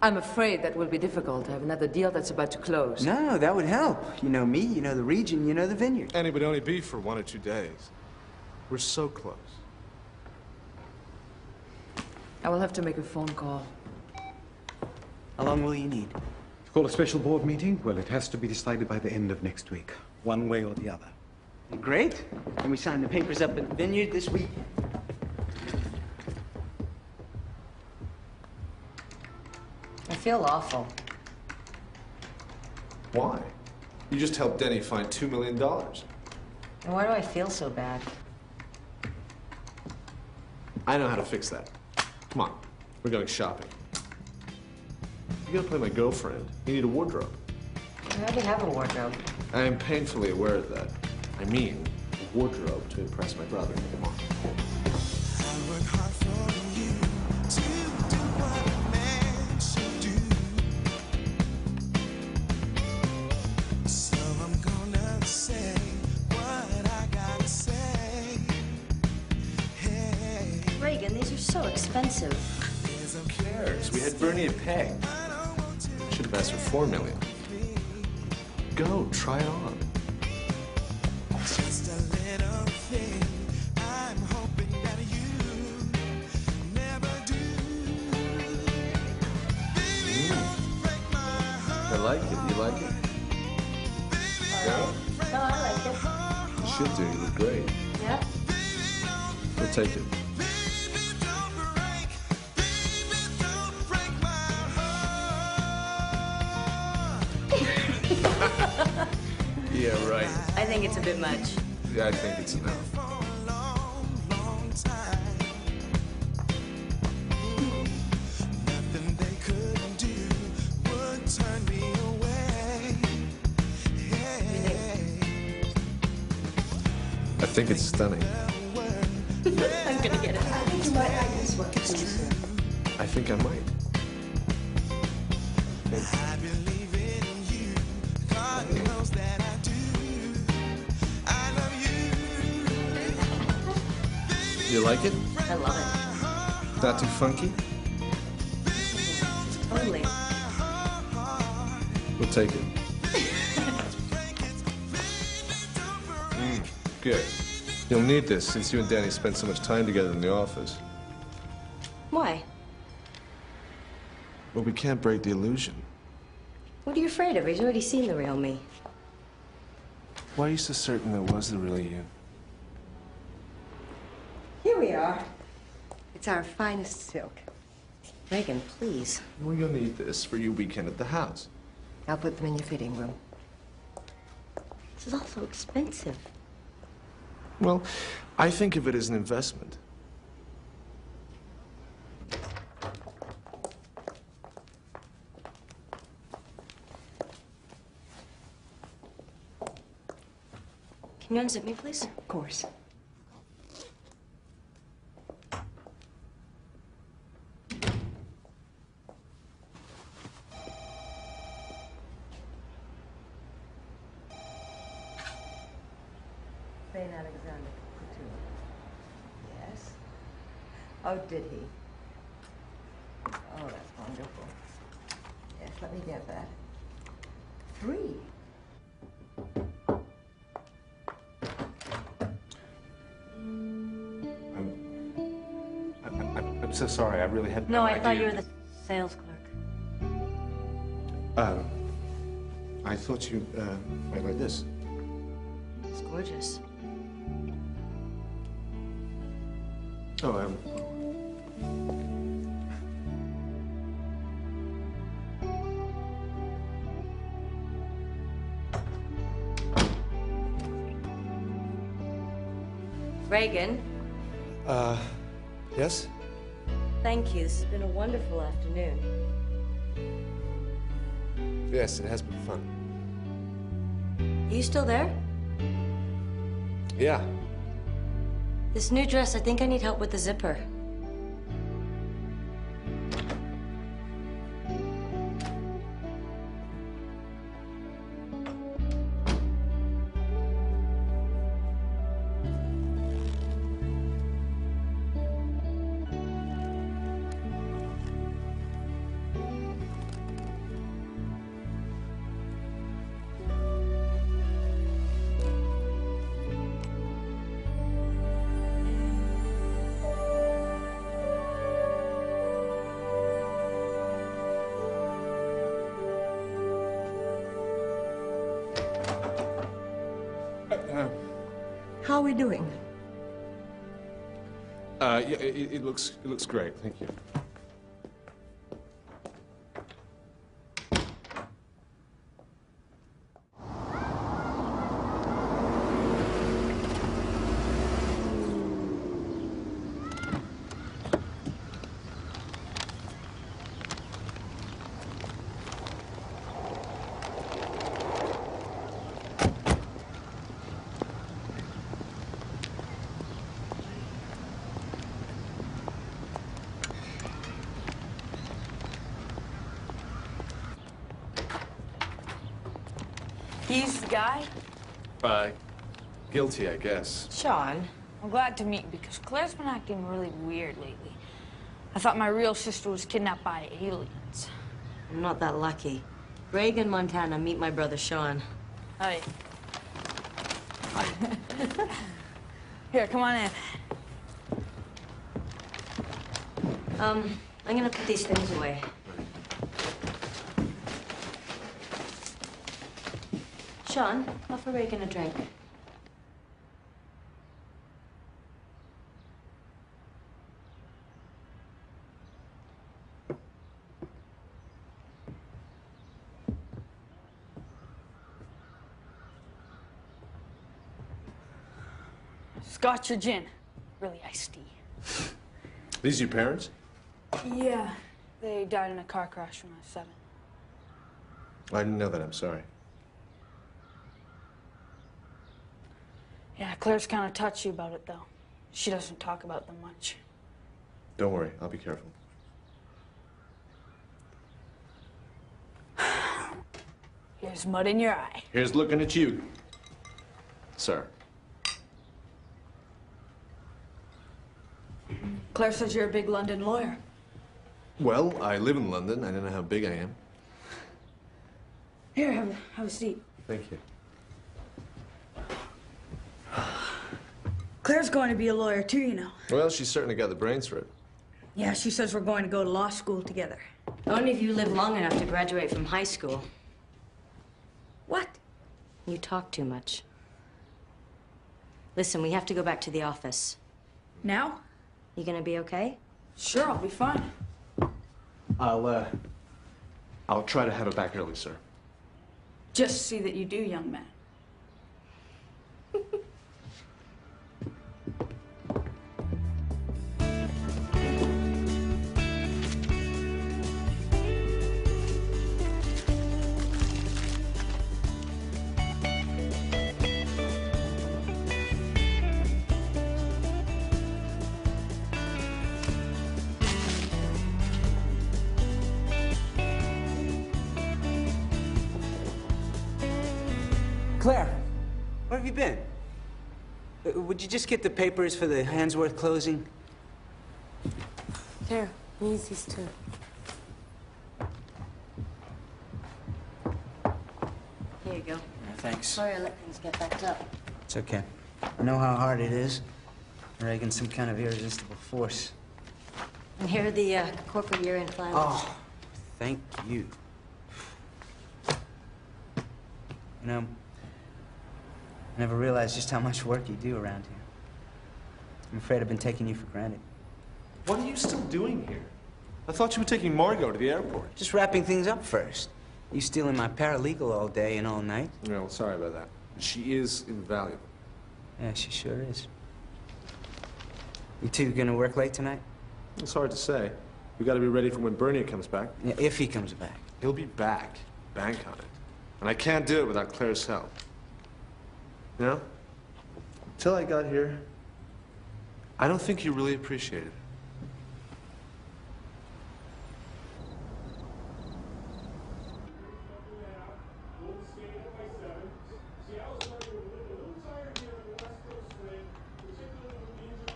I'm afraid that will be difficult. I have another deal that's about to close. No, that would help. You know me, you know the region, you know the vineyard. And it would only be for 1 or 2 days. We're so close. I will have to make a phone call. How long will you need? To call a special board meeting? Well, it has to be decided by the end of next week, one way or the other. Great. Can we sign the papers up at the vineyard this week? I feel awful. Why? You just helped Denny find $2 million. And why do I feel so bad? I know how to fix that. Come on, we're going shopping. You gotta play my girlfriend. You need a wardrobe. I already have a wardrobe. I am painfully aware of that. I mean, a wardrobe to impress my brother. Come on. Reagan, these are so expensive. Who cares? We had Bernier pegged. I should have asked for $4 million. Go, try it on. Just a little thing. I'm hoping that you never do. Baby, don't break my heart. I like it. You like it? Yeah? No, I like it. You should do. You look great. Yeah? We'll take it. Yeah, right. I think it's a bit much. Yeah, I think it's enough. I think it's stunning. I'm gonna get it. I think you might like this one. I think I might. kid. I believe in you. God knows that I do. I love you. You like it? I love it. Not too funky? Totally. We'll take it. Good. You'll need this since you and Danny spent so much time together in the office. Why? Well, we can't break the illusion. What are you afraid of? He's already seen the real me. Why are you so certain that was the real you? Here we are. It's our finest silk. Reagan, please. Well, you'll need this for your weekend at the house. I'll put them in your fitting room. This is all so expensive. Well, I think of it as an investment. Can you unzip me, please? Of course. St. Alexander Couture. Yes. Oh, did he? Oh, that's wonderful. Yes, let me get that. 3. I'm so sorry. I really had No, I idea. thought you were the sales clerk. I thought you might like this. It's gorgeous. Oh, Reagan, yes? thank you. This has been a wonderful afternoon. Yes, it has been fun. Are you still there? Yeah. This new dress, I think I need help with the zipper. How are we doing? Yeah, it looks great. Thank you. He's the guy? Guilty, I guess. Sean. I'm glad to meet you because Claire's been acting really weird lately. I thought my real sister was kidnapped by aliens. I'm not that lucky. Reagan, Montana, meet my brother Sean. Hi. Here, come on in. I'm gonna put these things away. Sean, offer Reagan a drink. Scotch or gin? Really iced tea. These your parents? Yeah. They died in a car crash when I was 7. I didn't know that. I'm sorry. Yeah, Claire's kind of touchy about it, though. She doesn't talk about them much. Don't worry. I'll be careful. There's mud in your eye. Here's looking at you, sir. Claire says you're a big London lawyer. Well, I live in London. I don't know how big I am. Here, have a seat. Thank you. Claire's going to be a lawyer too, you know. Well, she's certainly got the brains for it. Yeah, she says we're going to go to law school together. Only if you live long enough to graduate from high school. What? You talk too much. Listen, we have to go back to the office. Now? You gonna be okay? Sure, I'll be fine. I'll try to have it back early, sir. Just see that you do, young man. Claire, where have you been? Would you just get the papers for the Handsworth closing? Here, use these two. Here you go. Thanks. Sorry I let things get backed up. It's okay. I know how hard it is. Reagan's some kind of irresistible force. And here are the corporate year-end filings. Oh, thank you. You know, I never realized just how much work you do around here. I'm afraid I've been taking you for granted. What are you still doing here? I thought you were taking Margot to the airport. Just wrapping things up first. You stealing my paralegal all day and all night? Well, sorry about that. She is invaluable. Yeah, she sure is. You two gonna work late tonight? It's hard to say. We gotta be ready for when Bernie comes back. Yeah, if he comes back. He'll be back. Bank on it. And I can't do it without Claire's help. You know? Until I got here, I don't think you really appreciated it.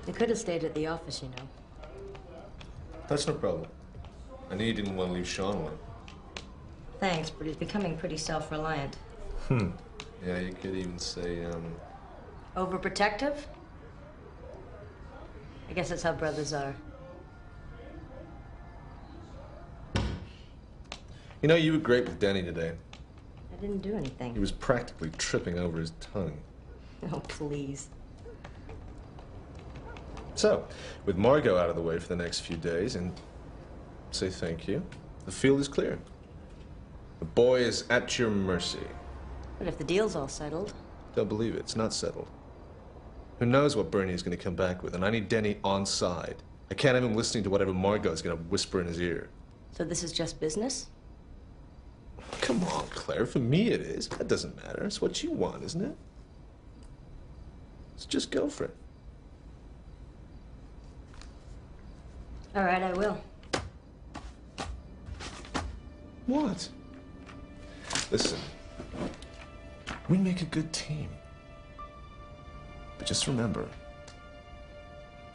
You could have stayed at the office, you know. That's no problem. I knew you didn't want to leave Sean alone. Thanks, but he's becoming pretty self-reliant. Yeah, you could even say, Overprotective? I guess that's how brothers are. You know, you were great with Denny today. I didn't do anything. He was practically tripping over his tongue. Oh, please. So, with Margot out of the way for the next few days and say thank you, the field is clear. The boy is at your mercy. But if the deal's all settled... Don't believe it. It's not settled. Who knows what Bernie is going to come back with, and I need Denny on side. I can't have him listening to whatever Margot is going to whisper in his ear. So this is just business? Come on, Claire. For me it is. That doesn't matter. It's what you want, isn't it? Let's just go for it. All right, I will. What? Listen, we make a good team. But just remember,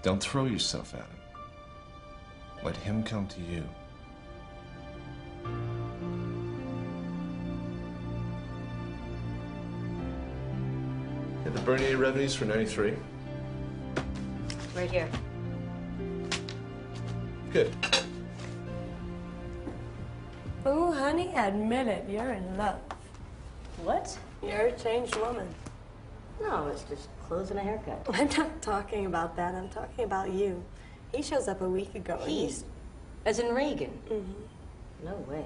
don't throw yourself at him. Let him come to you. Get the Bernier revenues for 93. Right here. Good. Oh, honey, admit it. You're in love. What? You're a changed woman. No, it's just clothes and a haircut. I'm not talking about that. I'm talking about you. He shows up a week ago. and He? As in Reagan? Mm-hmm. No way.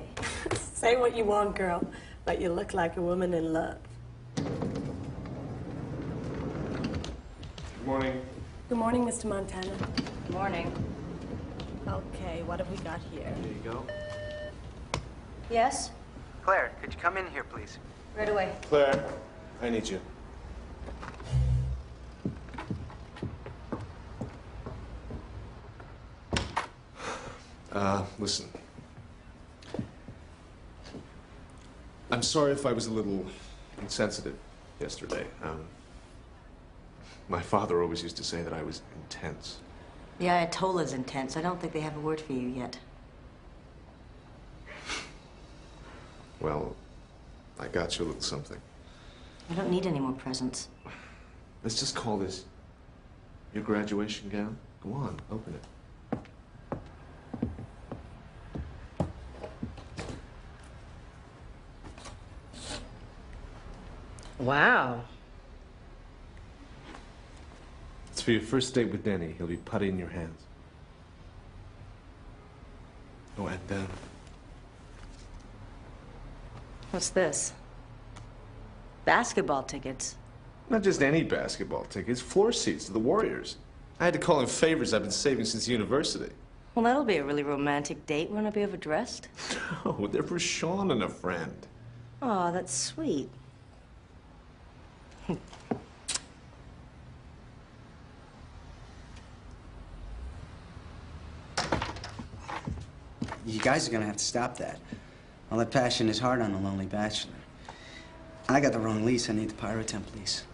Say what you want, girl, but you look like a woman in love. Good morning. Good morning, Mr. Montana. Good morning. Okay, what have we got here? There you go. Yes? Claire, could you come in here, please? Right away. Claire, I need you. Listen. I'm sorry if I was a little insensitive yesterday. My father always used to say that I was intense. The Ayatollah's intense. I don't think they have a word for you yet. Well, I got you a little something. I don't need any more presents. Let's just call this your graduation gown. Go on, open it. Wow. It's for your first date with Denny. He'll be putty in your hands. Oh, and What's this? Basketball tickets. not just any basketball tickets, floor seats to the Warriors. I had to call in favors I've been saving since university. Well, that'll be a really romantic date. Won't I be overdressed? Oh, they're for Sean and a friend. Oh, that's sweet. You guys are gonna have to stop that. All that passion is hard on a lonely bachelor. I got the wrong lease. I need the Pyrotemp lease.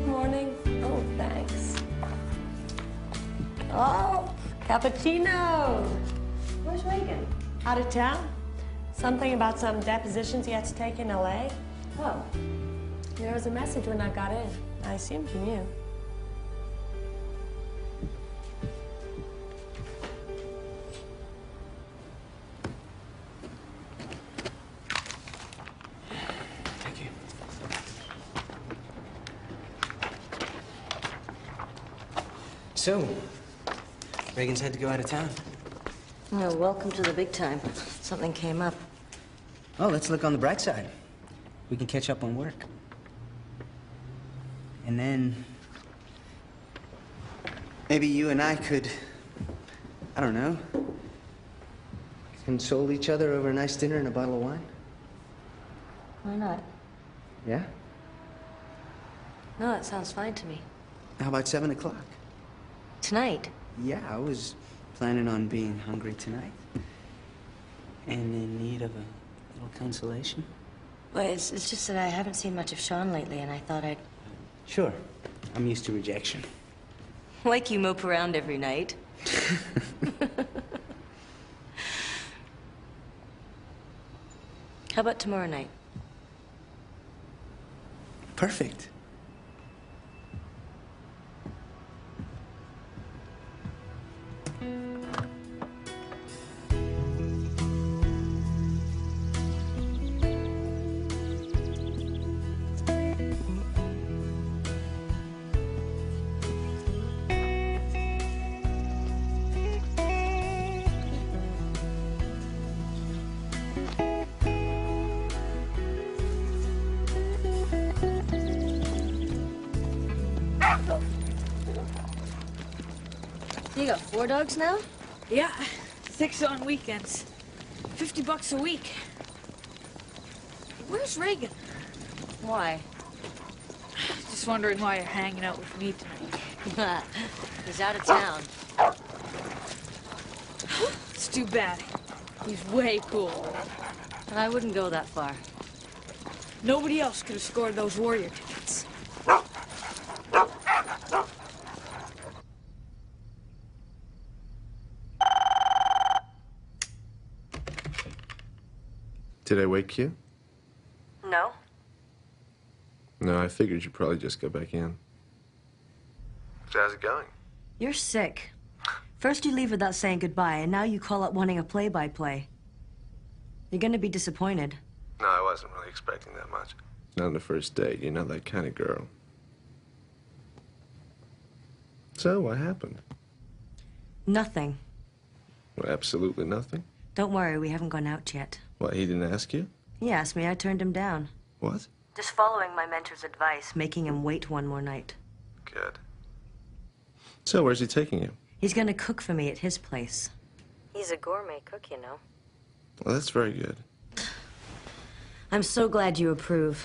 Morning. Oh, thanks. Oh, cappuccino. Where's Reagan? Out of town. Something about some depositions he had to take in L.A. Oh. There was a message when I got in. I assumed you knew. Thank you. So, Reagan's had to go out of town. Oh, welcome to the big time. Something came up. Oh, let's look on the bright side. We can catch up on work. And then maybe you and I could, I don't know, console each other over a nice dinner and a bottle of wine? Why not? Yeah? No, that sounds fine to me. How about 7 o'clock? Tonight? Yeah, I was planning on being hungry tonight. And in need of a little consolation. Well, it's just that I haven't seen much of Sean lately, and I thought I'd... Sure. I'm used to rejection. Like you mope around every night. How about tomorrow night? Perfect. You got 4 dogs now? Yeah, 6 on weekends. $50 a week. Where's Reagan? Why? Just wondering why you're hanging out with me tonight. He's out of town. It's too bad. He's way cool. But I wouldn't go that far. Nobody else could have scored those Warrior tickets. Did I wake you? No. No, I figured you'd probably just go back in. So how's it going? You're sick. First you leave without saying goodbye, and now you call up wanting a play-by-play. You're gonna be disappointed. No, I wasn't really expecting that much. Not on the first date. You're not that kind of girl. So, what happened? Nothing. Well, absolutely nothing. Don't worry, we haven't gone out yet. What, he didn't ask you? He asked me, I turned him down. What? Just following my mentor's advice, making him wait one more night. Good. So, where's he taking you? He's gonna cook for me at his place. He's a gourmet cook, you know. Well, that's very good. I'm so glad you approve.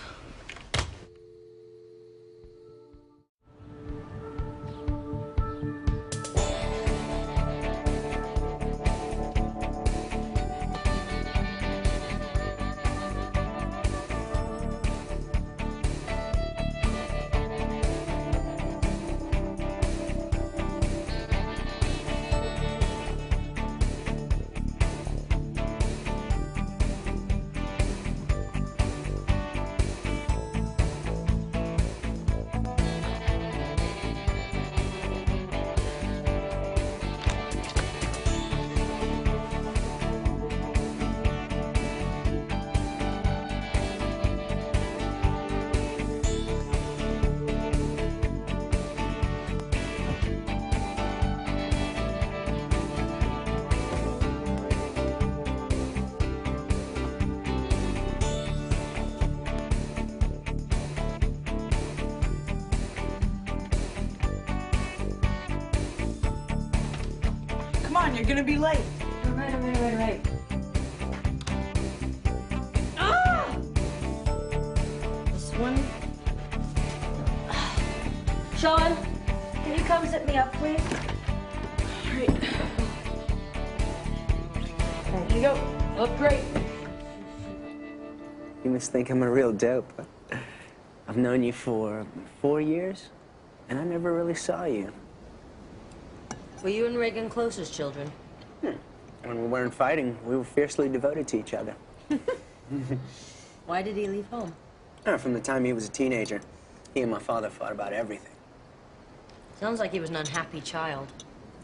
you're gonna be late. All right. Ah! This one. Sean, can you come zip me up, please? Great. There you go. Look great. You must think I'm a real dope. I've known you for 4 years, and I never really saw you. Were you and Reagan close as children? When we weren't fighting, we were fiercely devoted to each other. Why did he leave home? From the time he was a teenager, he and my father fought about everything. Sounds like he was an unhappy child.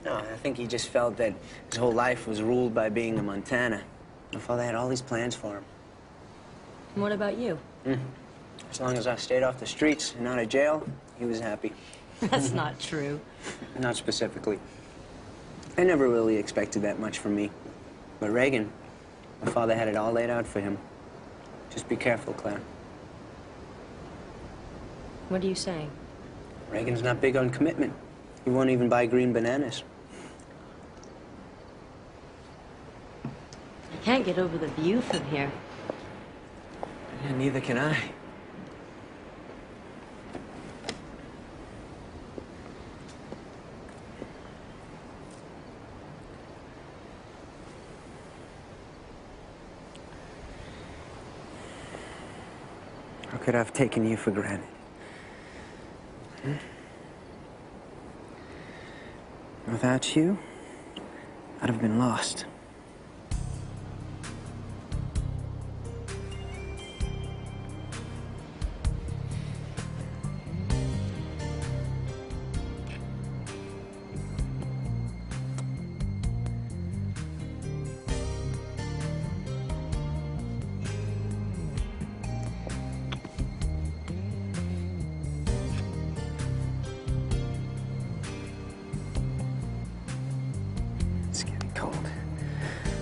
No, I think he just felt that his whole life was ruled by being a Montana. My father had all these plans for him. And what about you? As long as I stayed off the streets and out of jail, he was happy. That's not true. Not specifically. I never really expected that much from me. But Reagan, my father had it all laid out for him. Just be careful, Claire. What are you saying? Reagan's not big on commitment. He won't even buy green bananas. I can't get over the view from here. Yeah, neither can I. How could I have taken you for granted? Without you, I'd have been lost. It's getting cold.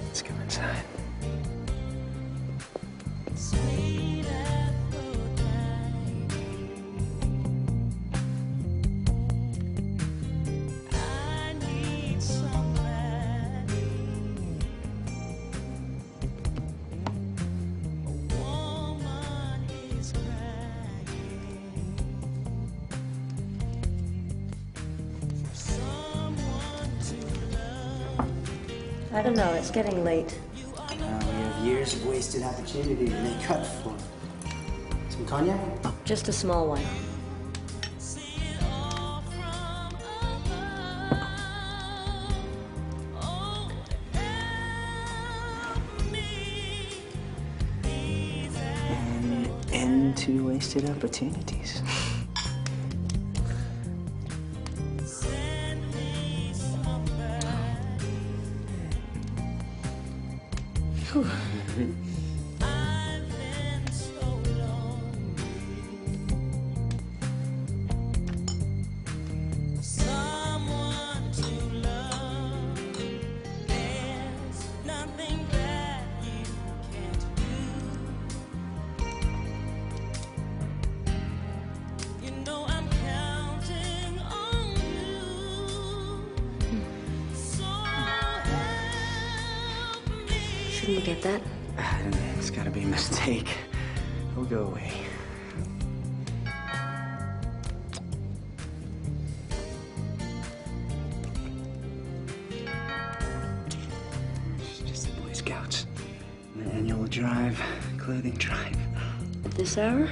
Let's go inside. I don't know, it's getting late. We have years of wasted opportunity to make up for. Some cognac? Just a small one. An end to wasted opportunities. Shouldn't we get that? It's gotta be a mistake. It'll go away. It's just the Boy Scouts. An annual drive, clothing drive. At this hour?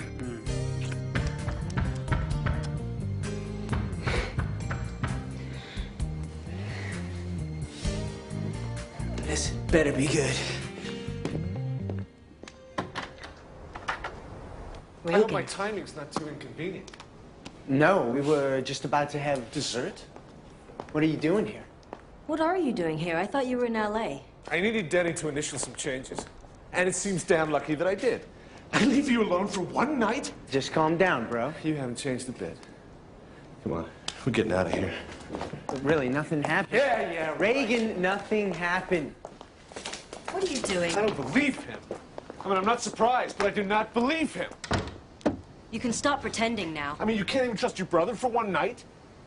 This better be good. I hope my timing's not too inconvenient. No, we were just about to have dessert. What are you doing here? What are you doing here? I thought you were in L.A. I needed Denny to initial some changes. And it seems damn lucky that I did. I leave you alone for one night? Just calm down, bro. You haven't changed a bit. Come on, we're getting out of here. Really, nothing happened? Yeah. Reagan, nothing happened. What are you doing? I don't believe him. I mean, I'm not surprised, but I do not believe him. You can stop pretending now. I mean, you can't even trust your brother for one night?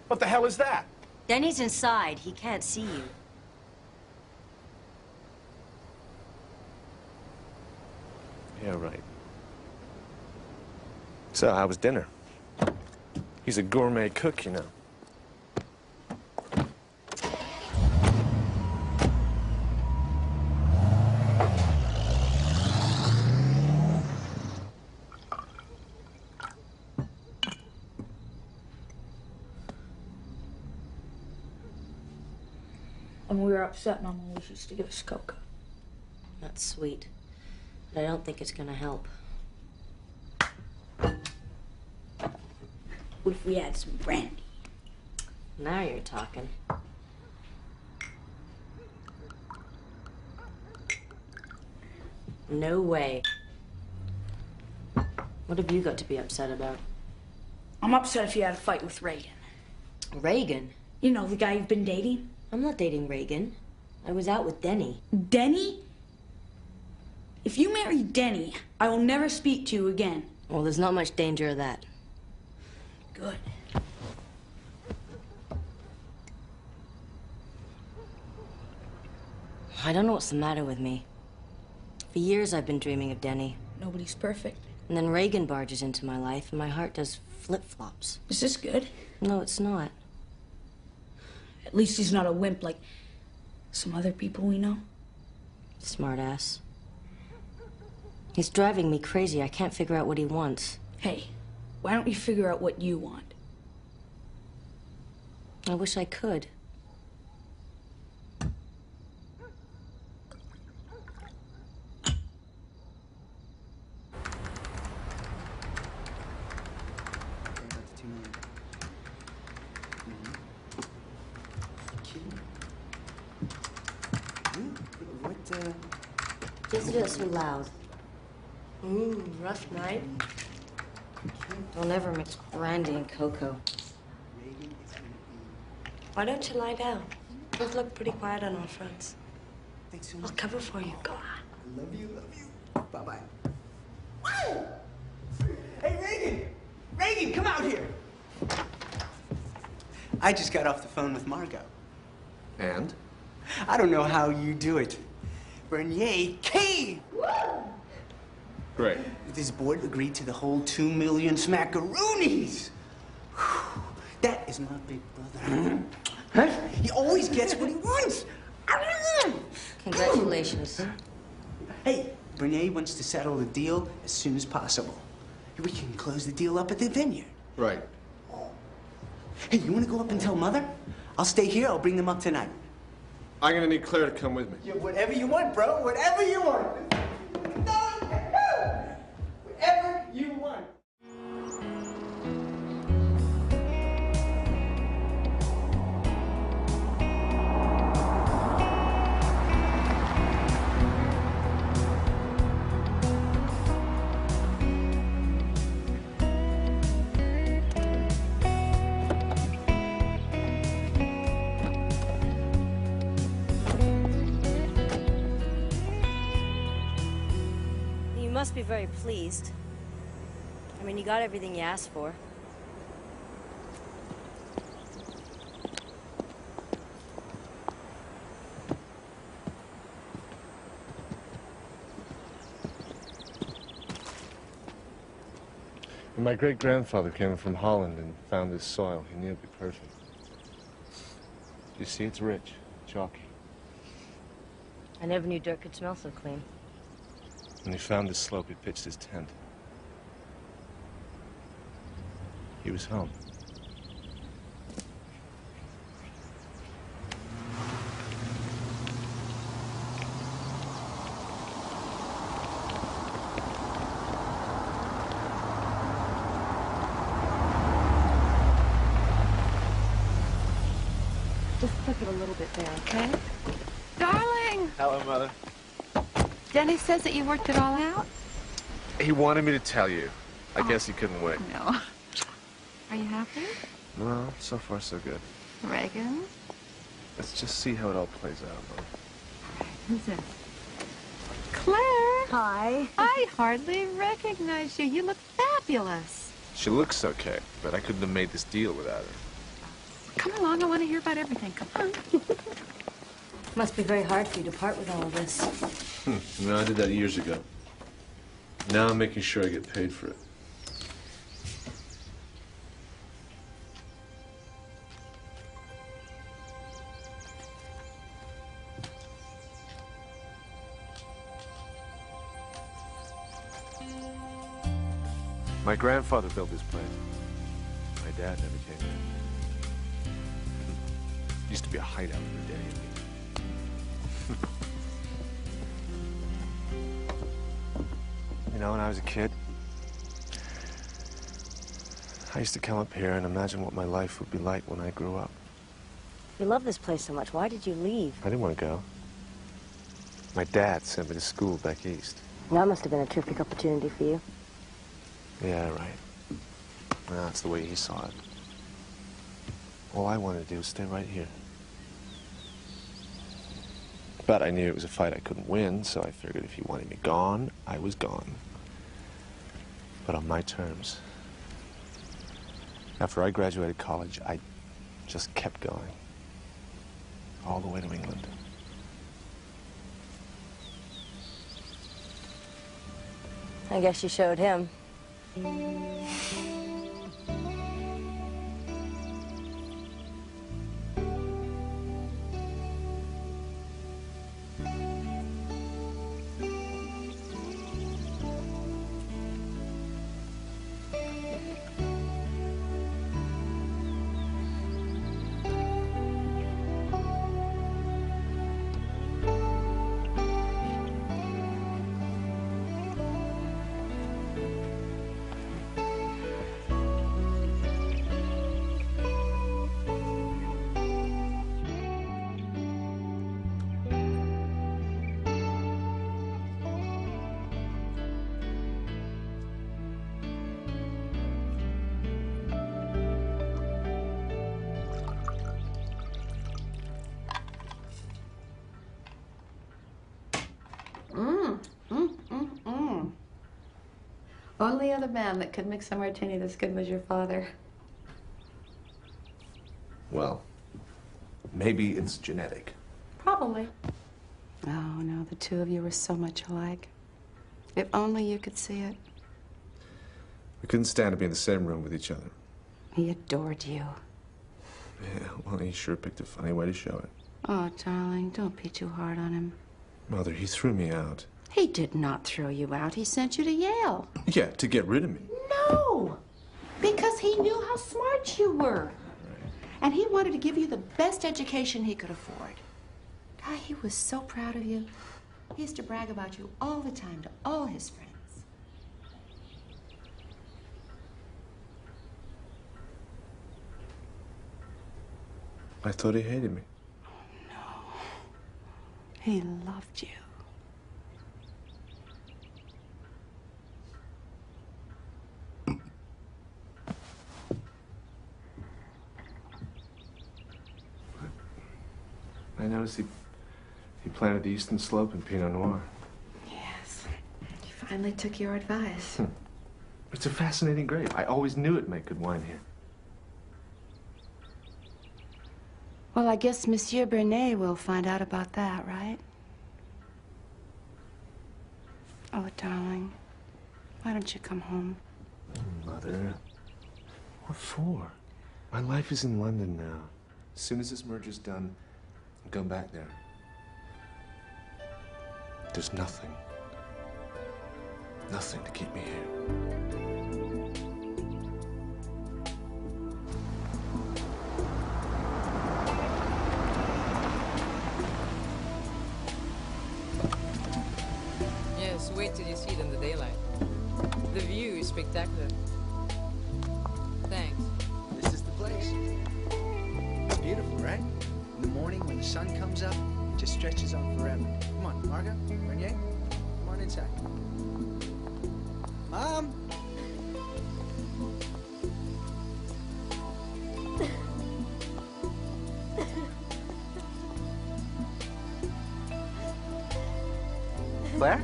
What the hell is that? Denny's inside. He can't see you. Yeah, right. So, how was dinner? He's a gourmet cook, you know. When we were upset, Mom always used to give us cocoa. That's sweet. But I don't think it's gonna help. What if we had some brandy? Now you're talking. No way. What have you got to be upset about? I'm upset if you had a fight with Reagan. Reagan? You know, the guy you've been dating? I'm not dating Reagan. I was out with Denny. Denny? If you marry Denny, I will never speak to you again. Well, there's not much danger of that. Good. I don't know what's the matter with me. For years I've been dreaming of Denny. Nobody's perfect. And then Reagan barges into my life and my heart does flip-flops. Is this good? No, it's not. At least he's not a wimp like some other people we know. Smartass. He's driving me crazy. I can't figure out what he wants. Hey, why don't you figure out what you want? I wish I could. Just do it so loud. Ooh, rough night. Don't ever mix brandy and cocoa. Why don't you lie down? Both look pretty quiet on all fronts. I'll cover for you. Go on. Love you, love you. Bye-bye. Wow! Hey, Reagan! Reagan, come out here! I just got off the phone with Margot. And? I don't know how you do it. Bernier came! Great. This board agreed to the whole 2 million smackaroonies. Whew, that is my big brother. Huh? He always gets what he wants. Congratulations. Hey, Bernier wants to settle the deal as soon as possible. We can close the deal up at the vineyard. Right. Hey, you want to go up and tell Mother? I'll stay here. I'll bring them up tonight. I'm gonna need Claire to come with me. Yeah, whatever you want, bro. Whatever you want. Whatever you want. You must be very pleased. I mean, you got everything you asked for. When my great-grandfather came from Holland and found this soil, he knew it'd be perfect. You see, it's rich, chalky. I never knew dirt could smell so clean. When he found this slope, he pitched his tent. He was home. Just flip it a little bit there, okay? Darling! Hello, Mother. Denny says that you worked it all out? He wanted me to tell you. I guess he couldn't wait. No. Are you happy? Well, so far so good. Reagan? Let's just see how it all plays out, Mother. Who's this? Claire! Hi. I hardly recognize you. You look fabulous. She looks okay, but I couldn't have made this deal without her. Come along. I want to hear about everything. Come on. Must be very hard for you to part with all of this. No, I did that years ago. Now I'm making sure I get paid for it. My grandfather built this place. My dad never came here. It used to be a hideout for Danny and me. You know, when I was a kid, I used to come up here and imagine what my life would be like when I grew up. You love this place so much. Why did you leave? I didn't want to go. My dad sent me to school back east. That must have been a terrific opportunity for you. Yeah, right. Well, that's the way he saw it. All I wanted to do was stay right here. But I knew it was a fight I couldn't win, so I figured if he wanted me gone, I was gone. But on my terms. After I graduated college, I just kept going. All the way to England. I guess you showed him. Only other man that could mix a martini this good was your father. Well, maybe it's genetic. Probably. Oh, no, the two of you were so much alike. If only you could see it. We couldn't stand to be in the same room with each other. He adored you. Yeah, well, he sure picked a funny way to show it. Oh, darling, don't be too hard on him. Mother, he threw me out. He did not throw you out. He sent you to Yale. Yeah, to get rid of me. No, because he knew how smart you were. And he wanted to give you the best education he could afford. God, he was so proud of you. He used to brag about you all the time to all his friends. I thought he hated me. He loved you. I noticed he planted the Eastern Slope in Pinot Noir. Yes. He finally took your advice. It's a fascinating grape. I always knew it'd make good wine here. Well, I guess Monsieur Bernet will find out about that, right? Oh, darling, why don't you come home? Mother, what for? My life is in London now. As soon as this merger's done, I'm going back there. There's nothing to keep me here. Yes, wait till you see it in the daylight. The view is spectacular. Thanks. This is the place. It's beautiful, right? In the morning when the sun comes up, it just stretches on forever. Come on, Margot, Bernier, come on inside. Mom! Claire?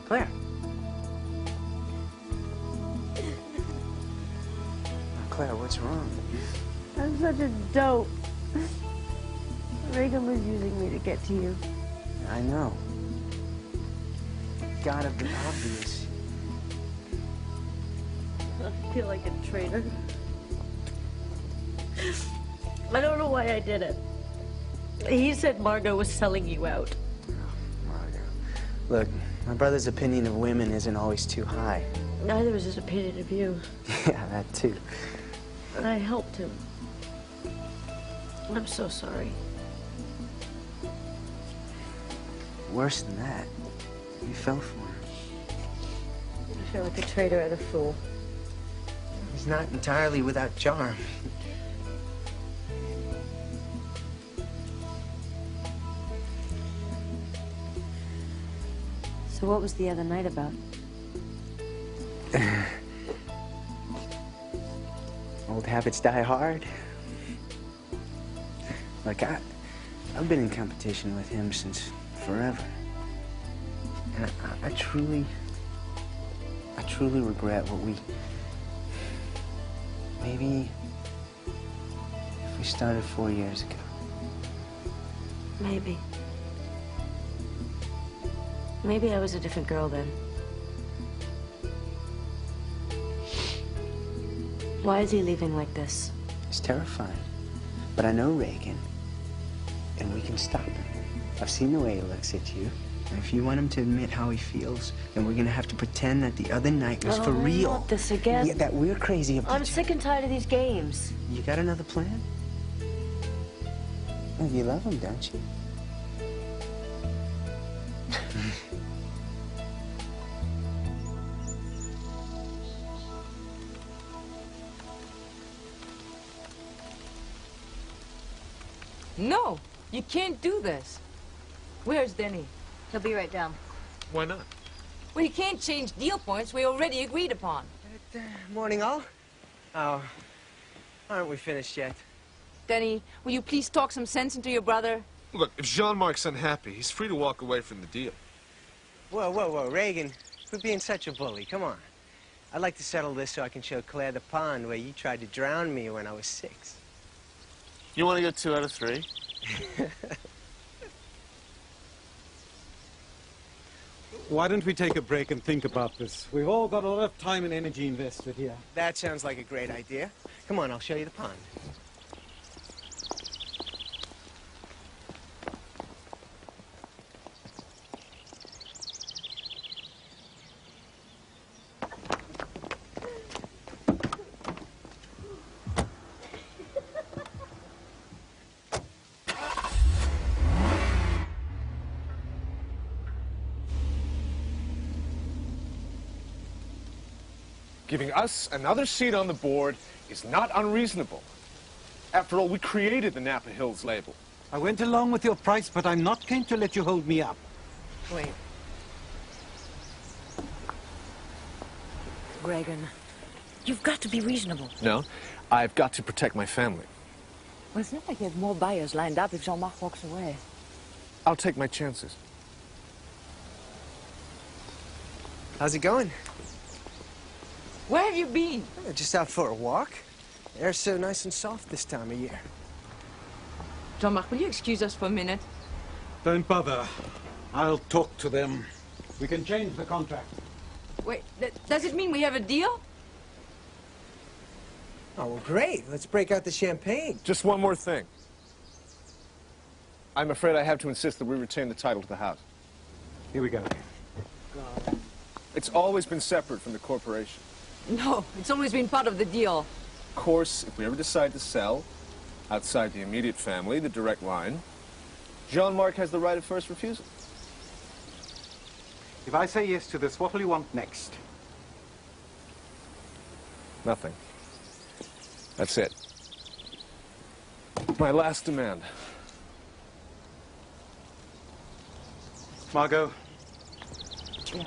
Claire? Claire, what's wrong? I'm such a dope. Reagan was using me to get to you. I know. Gotta be obvious. I feel like a traitor. I don't know why I did it. He said Margot was selling you out. Margot. Look, my brother's opinion of women isn't always too high. Neither is his opinion of you. Yeah, that too. And I helped him. I'm so sorry. Worse than that, you fell for him. I feel like a traitor and a fool. He's not entirely without charm. So what was the other night about? Old habits die hard. Look, I've been in competition with him since forever. And I truly regret what maybe if we started 4 years ago. Maybe. Maybe I was a different girl then. Why is he leaving like this? It's terrifying. But I know Reagan, and we can stop him. I've seen the way he looks at you. And if you want him to admit how he feels, then we're gonna have to pretend that the other night was for real. Not this again. Yeah, that we're crazy about I'm sick and tired of these games. You got another plan? Well, you love him, don't you? No, you can't do this. Where's Denny? He'll be right down. Why not? Well, you can't change deal points we already agreed upon. Morning, all. Oh, aren't we finished yet? Denny, will you please talk some sense into your brother? Look, if Jean-Marc's unhappy, he's free to walk away from the deal. Whoa, Reagan. Quit being such a bully. Come on. I'd like to settle this so I can show Claire the pond where you tried to drown me when I was 6. You want to get 2 out of 3? Why don't we take a break and think about this? We've all got a lot of time and energy invested here. That sounds like a great idea. Come on, I'll show you the pond. Giving us another seat on the board is not unreasonable. After all, we created the Napa Hills label. I went along with your price, but I'm not going to let you hold me up. Wait. Reagan, you've got to be reasonable. No, I've got to protect my family. Well, it's not like you have more buyers lined up if Jean-Marc walks away. I'll take my chances. How's it going? Where have you been? Just out for a walk. Air's so nice and soft this time of year. Jean-Marc, will you excuse us for a minute? Don't bother. I'll talk to them. We can change the contract. Wait, does it mean we have a deal? Oh, well, great. Let's break out the champagne. Just one more thing. I'm afraid I have to insist that we retain the title to the house. Here we go. It's always been separate from the corporation. No, it's always been part of the deal. Of course, if we ever decide to sell, outside the immediate family, the direct line, Jean-Marc has the right of first refusal. If I say yes to this, what will you want next? Nothing. That's it. My last demand. Margot. Yeah.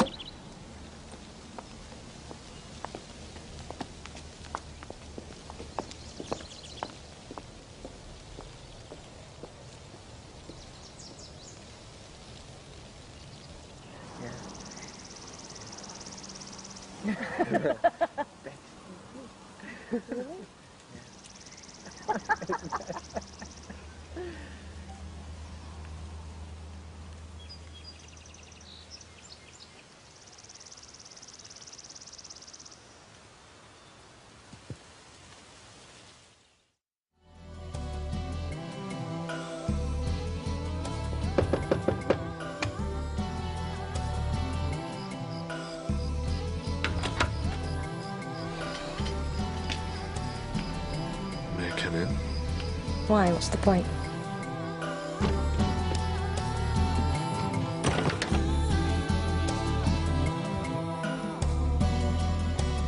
fine. What's the point?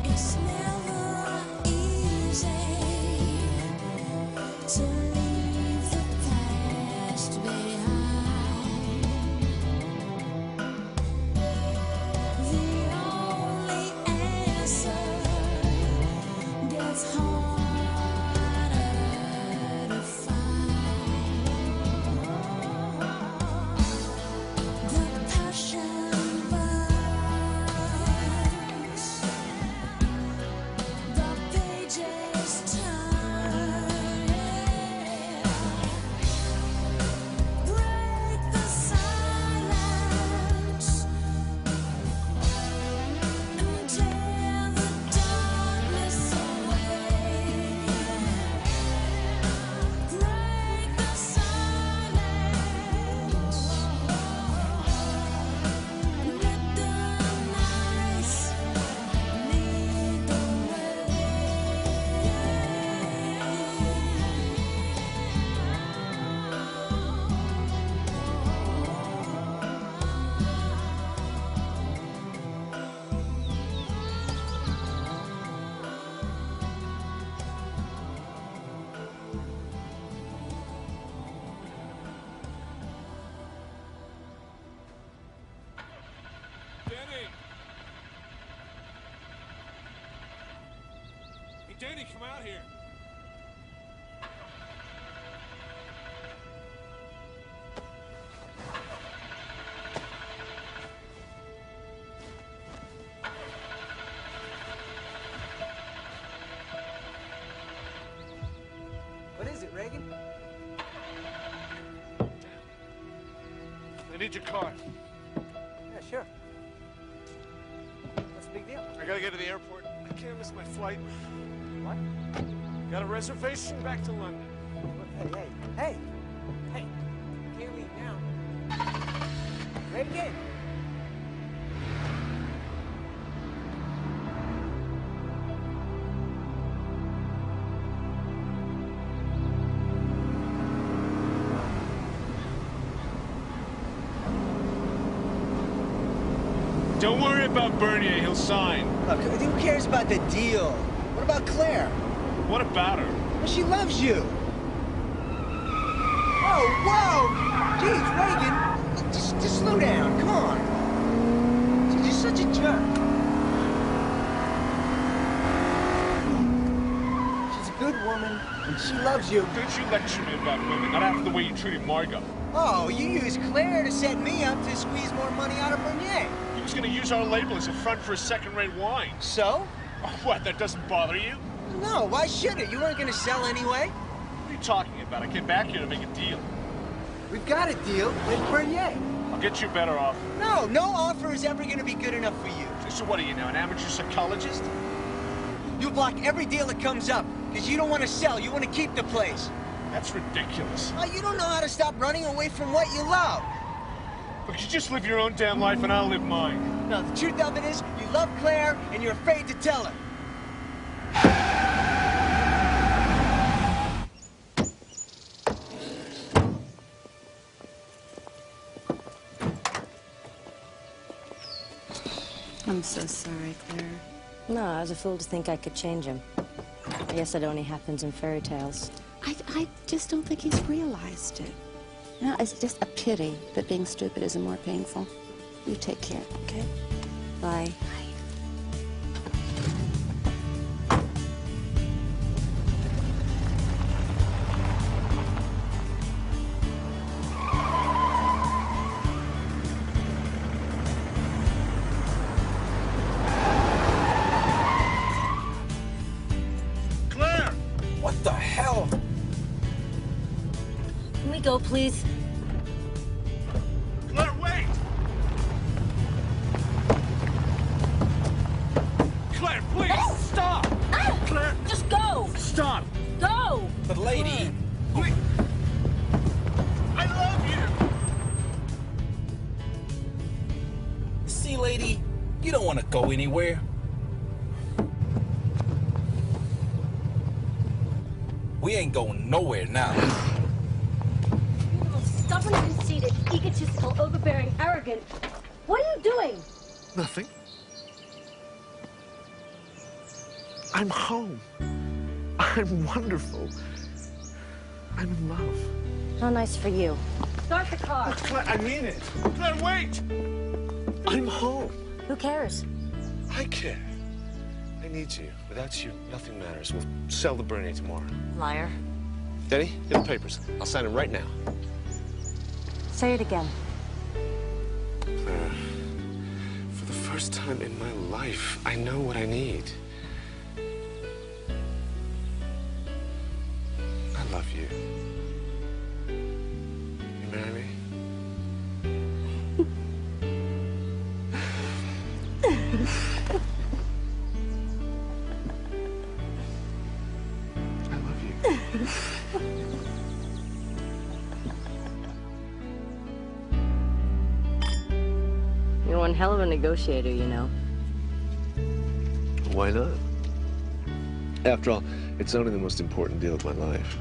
It's never easy to leave the past behind. The only answer gets harder to find. The passion burns. The pages turn, break the silence and tear the darkness away. Break the silence, let the nights lead the Danny! Hey, Danny, come out here. What is it, Reagan? I need your car. Yeah, sure. What's the big deal? I gotta get to the airport. I can't miss my flight. What? Got a reservation back to London. Hey! Can't leave now. Reagan! Don't worry about Bernier, he'll sign. Look, who cares about the deal? What about Claire? What about her? Well, she loves you. Whoa! Jeez, Reagan, just slow down. Come on. You're such a jerk. She's a good woman, and she loves you. Don't you lecture me about women, not after the way you treated Margot. Oh, you used Claire to set me up to squeeze more money out of Bernier. He was gonna use our label as a front for a second-rate wine. So? Oh, what, that doesn't bother you? No, why should it? You weren't gonna sell anyway. What are you talking about? I came back here to make a deal. We've got a deal with Bernier. I'll get you a better offer. No offer is ever gonna be good enough for you. So what are you now, an amateur psychologist? You block every deal that comes up, because you don't want to sell, you want to keep the place. That's ridiculous. You don't know how to stop running away from what you love. Look, you just live your own damn life and I'll live mine. No, the truth of it is, you love Claire and you're afraid to tell her. I'm so sorry, Claire. No, I was a fool to think I could change him. I guess it only happens in fairy tales. I just don't think he's realized it. You know, it's just a pity that being stupid isn't more painful. You take care, okay? Bye. Claire! What the hell? Can we go, please? Claire, wait! Claire, please! No! Stop! Claire! Just go! Stop! Go! But lady... Wait! I love you! See, lady, you don't want to go anywhere. We ain't going nowhere now. Stubborn, conceited, egotistical, overbearing, arrogant. What are you doing? Nothing. I'm home. I'm wonderful. I'm in love. How nice for you. Start the car. Claire, I mean it. Claire, wait! I'm home. Who cares? I care. I need you. Without you, nothing matters. We'll sell the Bernier tomorrow. Liar. Denny, get the papers. I'll sign them right now. Say it again. Claire, for the first time in my life, I know what I need. I love you. You marry me? I love you. You're one hell of a negotiator, you know. Why not? After all, it's only the most important deal of my life.